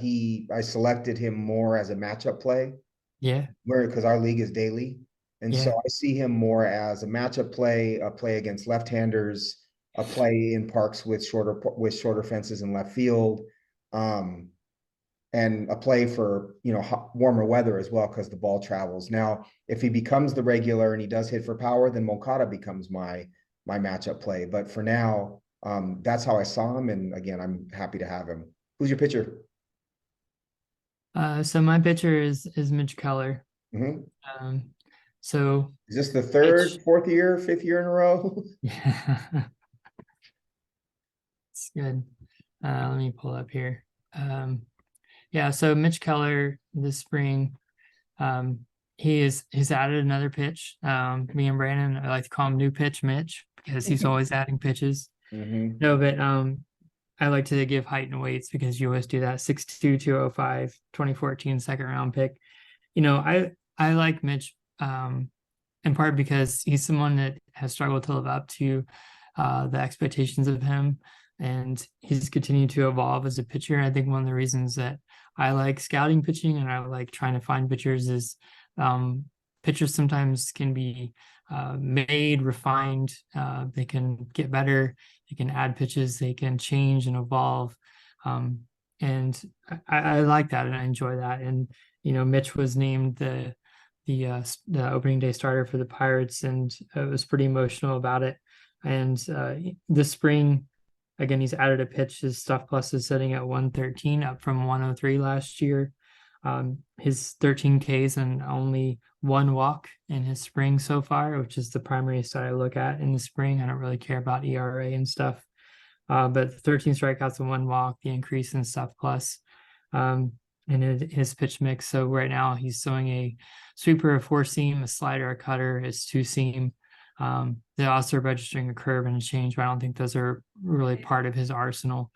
I selected him more as a matchup play. Yeah. Because our league is daily. And Yeah. so I see him more as a matchup play, a play against left-handers, a play in parks with shorter fences in left field, and a play for warmer weather as well, because the ball travels. Now, if he becomes the regular and he does hit for power, then Moncada becomes my matchup play. But for now, that's how I saw him, and again, I'm happy to have him. Who's your pitcher? So my pitcher is Mitch Keller. So is this the third, fourth year, fifth year in a row? Yeah. It's good. Let me pull up here. Yeah, so Mitch Keller this spring, he's added another pitch. Me and Brandon, I like to call him New Pitch Mitch because he's always adding pitches. No, but I like to give height and weights because you always do that. 6'2", 205, 2014 second round pick. I like Mitch in part because he's someone that has struggled to live up to the expectations of him, and he's continued to evolve as a pitcher. I think one of the reasons that I like scouting pitching and I like trying to find pitchers is pitchers sometimes can be made, refined. They can get better. They can add pitches. They can change and evolve. And I like that and I enjoy that. And, Mitch was named the opening day starter for the Pirates, and I was pretty emotional about it. And this spring, again, he's added a pitch. His stuff plus is sitting at 113, up from 103 last year. His 13 Ks and only one walk in his spring so far, which is the primary stat I look at in the spring. I don't really care about ERA and stuff. But 13 strikeouts and one walk, the increase in stuff plus, and his pitch mix. So right now he's throwing a sweeper, a four seam, a slider, a cutter, his two seam. They're also registering a curve and a change, but I don't think those are really part of his arsenal.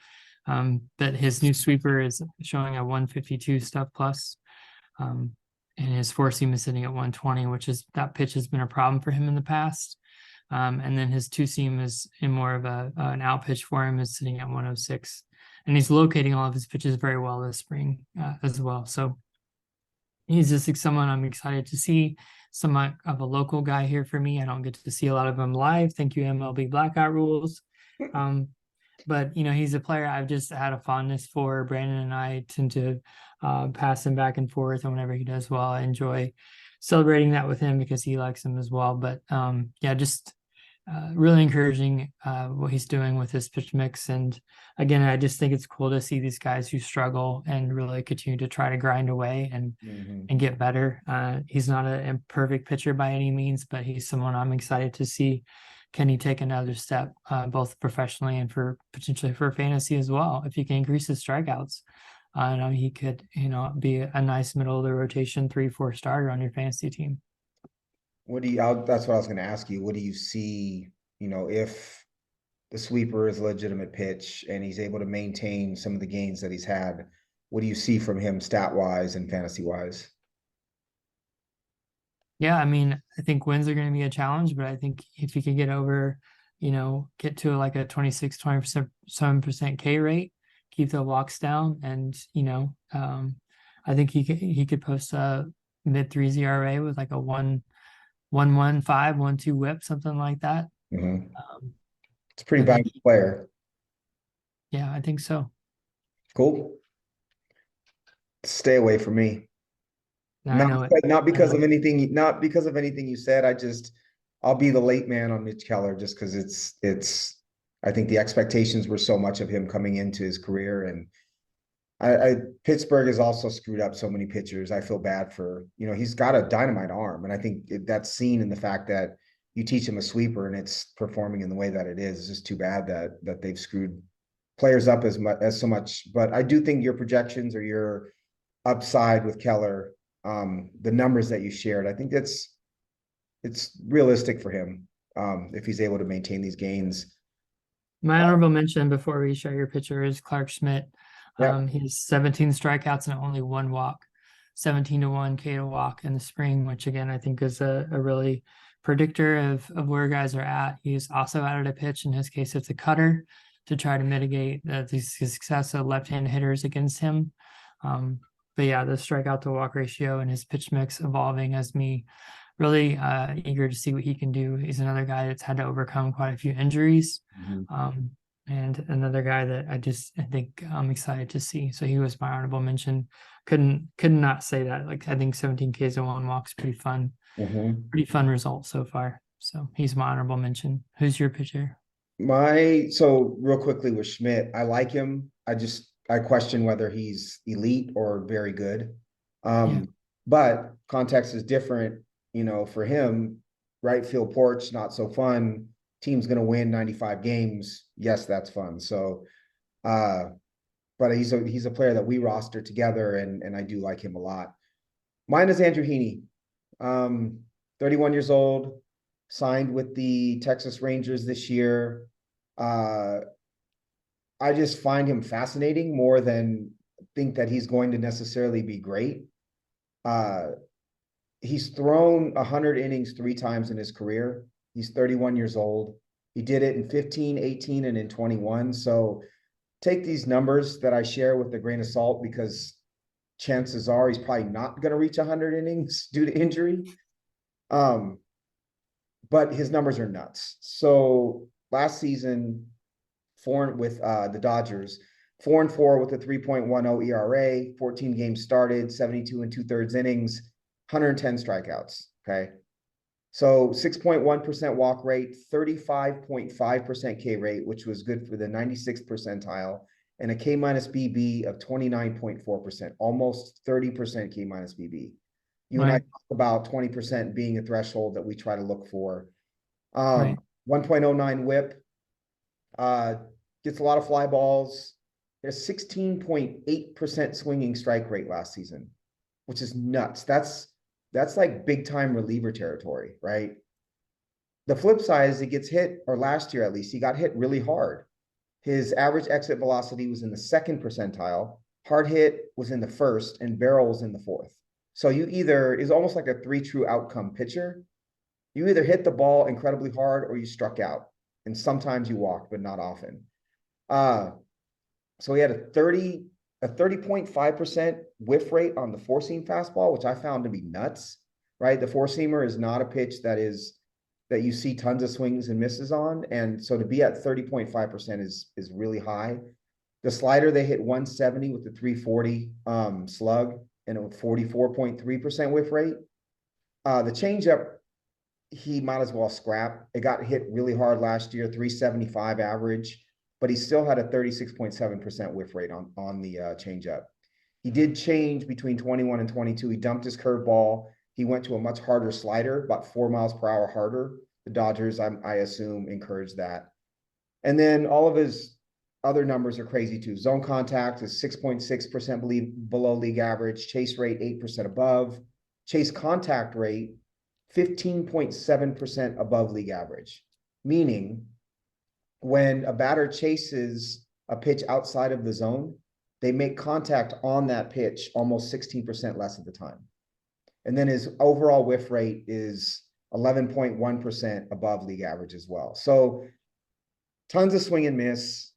But his new sweeper is showing a 152 stuff plus. And his four seam is sitting at 120, which is that pitch has been a problem for him in the past. And then his two seam is in more of an out pitch for him, is sitting at 106. And he's locating all of his pitches very well this spring as well. So he's just like someone I'm excited to see. Somewhat of a local guy here for me. I don't get to see a lot of him live. Thank you, MLB blackout rules. But he's a player I've just had a fondness for. Brandon and I tend to pass him back and forth, and whenever he does well, I enjoy celebrating that with him because he likes him as well. But yeah, just really encouraging what he's doing with his pitch mix. And again, I just think it's cool to see these guys who struggle and really continue to try to grind away and get better. He's not a perfect pitcher by any means, but he's someone I'm excited to see. Can he take another step, both professionally and for potentially for fantasy as well? If he can increase his strikeouts, I know he could, be a nice middle of the rotation 3-4 starter on your fantasy team. That's what I was going to ask you. What do you see, if the sweeper is a legitimate pitch and he's able to maintain some of the gains that he's had, what do you see from him stat wise and fantasy wise? Yeah, I mean, I think wins are going to be a challenge, but I think if you could get over, get to like a 26, 27% K rate, keep the walks down, and I think he could post a mid 3s ERA with like a 1.15, 1.2 whip, something like that. It's a pretty valuable player. Yeah, I think so. Cool. Stay away from me. I know it. Not because of anything you said. I'll be the late man on Mitch Keller just because I think the expectations were so much of him coming into his career, and Pittsburgh has also screwed up so many pitchers. I feel bad for, he's got a dynamite arm, and I think that's seen in the fact that you teach him a sweeper and it's performing in the way that it is. It's just too bad that they've screwed players up as so much. But I do think your projections or your upside with Keller, the numbers that you shared, I think it's realistic for him if he's able to maintain these gains. My honorable mention before we share your picture is Clark Schmidt. He has 17 strikeouts and only one walk, 17-1 K to walk in the spring, which again I think is a really predictor of where guys are at. He's also added a pitch. In his case, it's a cutter to try to mitigate the success of left-hand hitters against him. But yeah, the strikeout to walk ratio and his pitch mix evolving has me really eager to see what he can do. He's another guy that's had to overcome quite a few injuries. And another guy that I think I'm excited to see. So he was my honorable mention. Could not say that. Like, I think 17 Ks and one walk's pretty fun. Pretty fun result so far. So he's my honorable mention. Who's your pitcher? So real quickly with Schmidt, I like him. I question whether he's elite or very good. But context is different, for him. Right field porch, not so fun. Team's going to win 95 games. Yes, that's fun. So, but he's a player that we roster together, and I do like him a lot. Mine is Andrew Heaney, 31 years old, signed with the Texas Rangers this year. I just find him fascinating more than think that he's going to necessarily be great. He's thrown 100 innings 3 times in his career. He's 31 years old. He did it in 15, 18, and in 21. So take these numbers that I share with a grain of salt, because chances are he's probably not going to reach 100 innings due to injury. But his numbers are nuts. So last season, with the Dodgers, 4-4 with a 3.10 ERA, 14 games started, 72 and 2/3 innings, 110 strikeouts. Okay. So 6.1% walk rate, 35.5% K rate, which was good for the 96th percentile, and a K minus BB of 29.4%, almost 30% K minus BB. You and I talk about 20% being a threshold that we try to look for. 1.09 whip, gets a lot of fly balls. There's 16.8% swinging strike rate last season, which is nuts. That's like big time reliever territory, right? the flip side is he gets hit, or last year at least, he got hit really hard. His average exit velocity was in the second percentile, hard hit was in the first, and barrel was in the fourth. So you either is almost like a 3 true outcome pitcher. You either hit the ball incredibly hard or you struck out. And sometimes you walked, but not often. So he had a 30.5% whiff rate on the four-seam fastball, which I found to be nuts, right? The four-seamer is not a pitch that you see tons of swings and misses on. And so to be at 30.5% is really high. The slider, they hit 170 with the 340 slug and a 44.3% whiff rate. The changeup, he might as well scrap. It got hit really hard last year, 375 average, but he still had a 36.7% whiff rate on the changeup. He did change between 21 and 22. He dumped his curveball. He went to a much harder slider, about 4 miles per hour harder. The Dodgers, I assume, encouraged that. And then all of his other numbers are crazy too. Zone contact is 6.6% below league average. Chase rate, 8% above. Chase contact rate, 15.7% above league average. Meaning, when a batter chases a pitch outside of the zone, they make contact on that pitch almost 16% less of the time. And then his overall whiff rate is 11.1% above league average as well. So tons of swing and miss,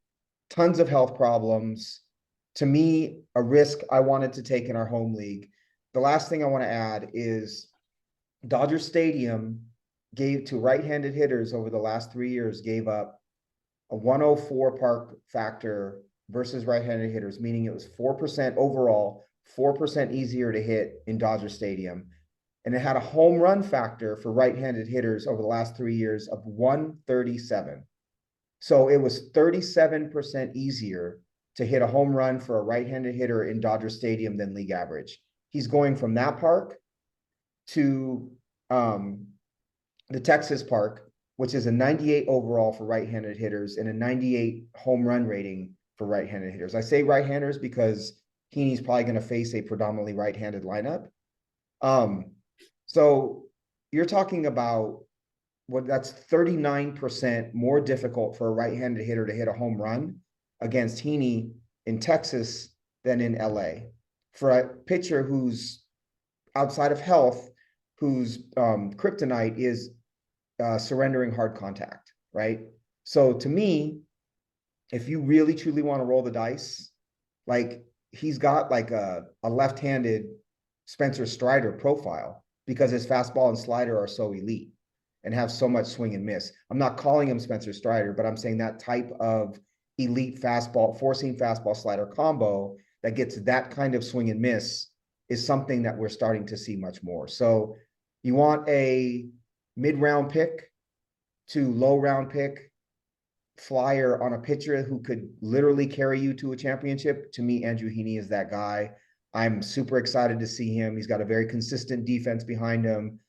tons of health problems. To me, a risk I wanted to take in our home league. The last thing I want to add is Dodger Stadium gave to right-handed hitters over the last 3 years, gave up a 104 park factor versus right-handed hitters, meaning it was 4% overall, 4% easier to hit in Dodger Stadium. And it had a home run factor for right-handed hitters over the last 3 years of 137. So it was 37% easier to hit a home run for a right-handed hitter in Dodger Stadium than league average. He's going from that park to the Texas park, which is a 98 overall for right-handed hitters and a 98 home run rating for right-handed hitters. I say right-handers because Heaney's probably going to face a predominantly right-handed lineup. So you're talking about that's 39% more difficult for a right-handed hitter to hit a home run against Heaney in Texas than in LA. For a pitcher who's outside of health, whose kryptonite is surrendering hard contact, right? So to me, if you really truly want to roll the dice, like he's got like a left-handed Spencer Strider profile because his fastball and slider are so elite and have so much swing and miss. I'm not calling him Spencer Strider, but I'm saying that type of elite fastball, four-seam fastball slider combo that gets that kind of swing and miss is something that we're starting to see much more. So you want a mid-round pick to low-round pick flyer on a pitcher who could literally carry you to a championship. To me, Andrew Heaney is that guy. I'm super excited to see him. He's got a very consistent defense behind him.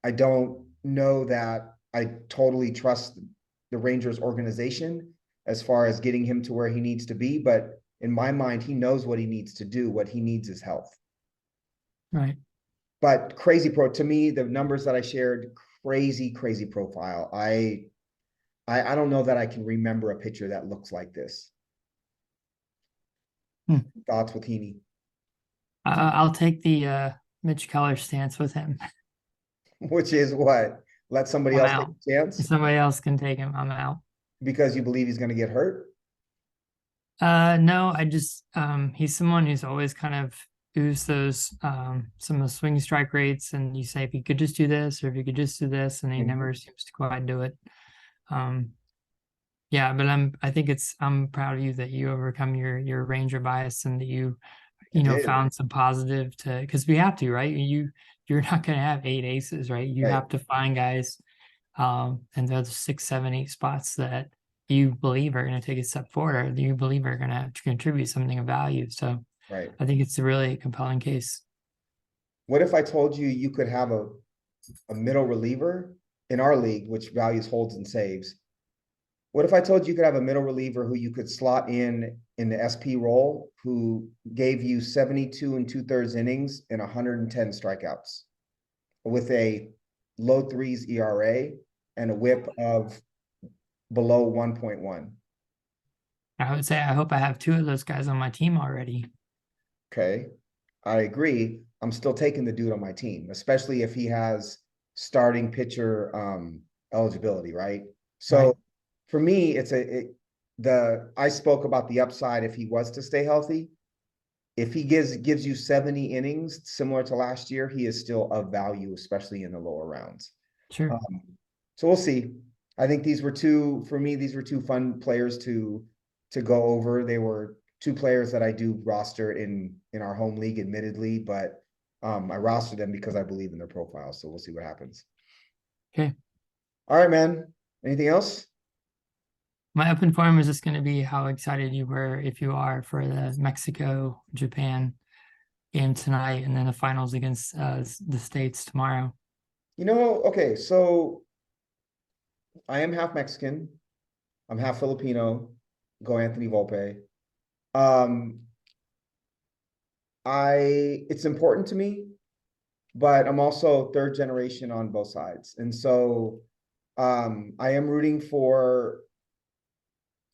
I don't know that I totally trust the Rangers organization as far as getting him to where he needs to be, but in my mind, he knows what he needs to do. What he needs is health. Right. But to me, the numbers that I shared, crazy profile. I don't know that I can remember a pitcher that looks like this. Thoughts with Heaney? I'll take the Mitch Keller stance with him. Which is what? Let somebody I'm else out. take a chance? If somebody else can take him, I'm out. Because you believe he's going to get hurt? No, I just he's someone who's always kind of oozed those some of the swing strike rates, and you say if you could just do this or if you could just do this, and he never seems to go out and do it. Yeah, but I'm proud of you that you overcome your Ranger bias and that you found some positive because we have to, right? You're not going to have 8 aces, right? You have to find guys and those 6, 7, 8 spots that you believe are going to take a step forward or that you believe are going to contribute something of value. So I think it's a really compelling case. What if I told you could have a middle reliever in our league, which values holds and saves? What if I told you could have a middle reliever who you could slot in the SP role, who gave you 72 2/3 innings and 110 strikeouts with a low threes ERA and a whip of below 1.1. I would say I hope I have two of those guys on my team already. Okay. I agree. I'm still taking the dude on my team, especially if he has starting pitcher eligibility, right? So Right. for me, I spoke about the upside if he was to stay healthy. If he gives you 70 innings, similar to last year, he is still of value, especially in the lower rounds. Sure. So we'll see. I think these were two fun players to go over. They were two players that I do roster in our home league, admittedly, but I rostered them because I believe in their profile. So we'll see what happens. Okay. All right, man. Anything else? My open forum is just going to be how excited you were, if you are, for the Mexico Japan game tonight, and then the finals against the States tomorrow. Okay, so I am half Mexican. I'm half Filipino. Go Anthony Volpe. It's important to me, but I'm also third generation on both sides. And so I am rooting for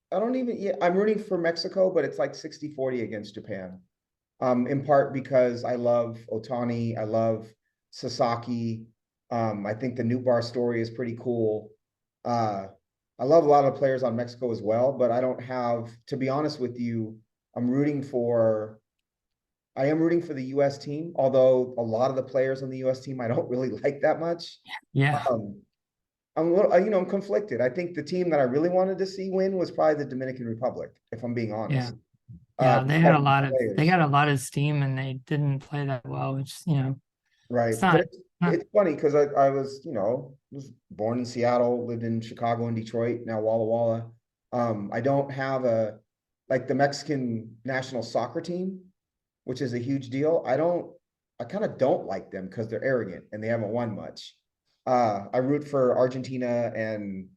I'm rooting for Mexico, but it's like 60-40 against Japan. In part because I love Otani, I love Sasaki. I think the New Bar story is pretty cool. I love a lot of players on Mexico as well, but I don't have, to be honest with you, I am rooting for the US team, although a lot of the players on the US team I don't really like that much. Yeah. I'm a little, I'm conflicted. I think the team that I really wanted to see win was probably the Dominican Republic, if I'm being honest. Yeah. They had they Players. got a lot of steam and they didn't play that well, which, Right. it's But not it's funny because I was born in Seattle, lived in Chicago and Detroit, now Walla Walla. I don't have like the Mexican national soccer team, which is a huge deal. I kind of don't like them because they're arrogant and they haven't won much. I root for Argentina and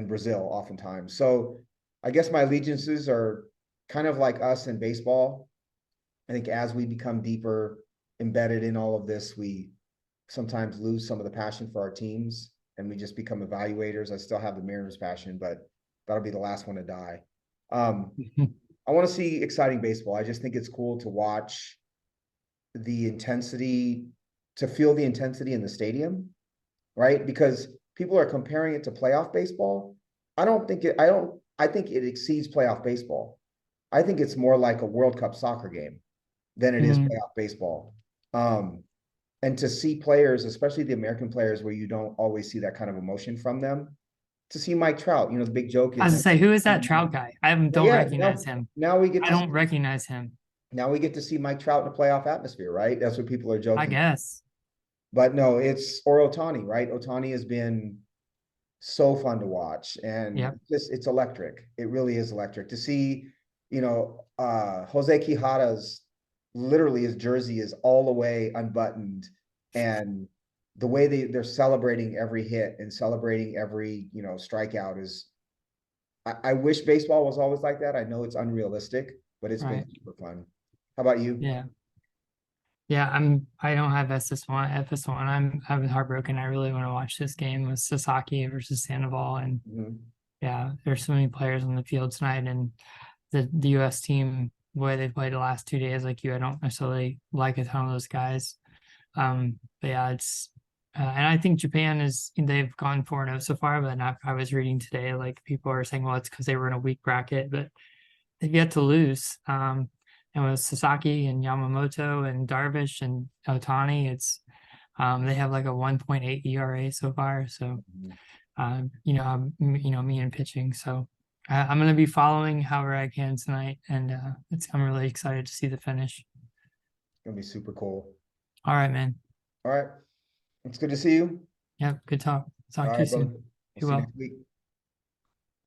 Brazil oftentimes. So I guess my allegiances are kind of like us in baseball. I think as we become deeper embedded in all of this, we sometimes lose some of the passion for our teams and we just become evaluators. I still have the Mariners passion, but that'll be the last one to die. I want to see exciting baseball. I just think it's cool to watch the intensity, to feel the intensity in the stadium, right? Because people are comparing it to playoff baseball. I think it exceeds playoff baseball. I think it's more like a World Cup soccer game than it is playoff baseball. And to see players, especially the American players, where you don't always see that kind of emotion from them. To see Mike Trout, the big joke I is was to say, who is that Trout guy? I don't yeah, recognize him. now we get I to don't recognize him. now we get to see Mike Trout in a playoff atmosphere, right? That's what people are I joking. guess. But no, or Otani, right? Otani has been so fun to watch and Yep. it's electric. It really is electric to see, Jose Quijada's literally his jersey is all the way unbuttoned and the way they're celebrating every hit and celebrating every, strikeout is I wish baseball was always like that. I know it's unrealistic, but it's been Right. super fun. How about you? Yeah. Yeah, I don't have FS1. I'm heartbroken. I really want to watch this game with Sasaki versus Sandoval. And yeah, there's so many players on the field tonight, and the US team, the way they played the last 2 days, like you, I don't necessarily like a ton of those guys. But yeah, it's and I think they've gone 4-0 so far, but I was reading today, like people are saying, well, it's because they were in a weak bracket, but they've yet to lose. And with Sasaki and Yamamoto and Darvish and Otani, they have like a 1.8 ERA so far. So me and pitching. So I'm gonna be following however I can tonight, and I'm really excited to see the finish. It's gonna be super cool. All right, man. All right. It's good to see you. Yeah, good talk. All Talk to you right, brother. soon. We'll Be see you well. next week.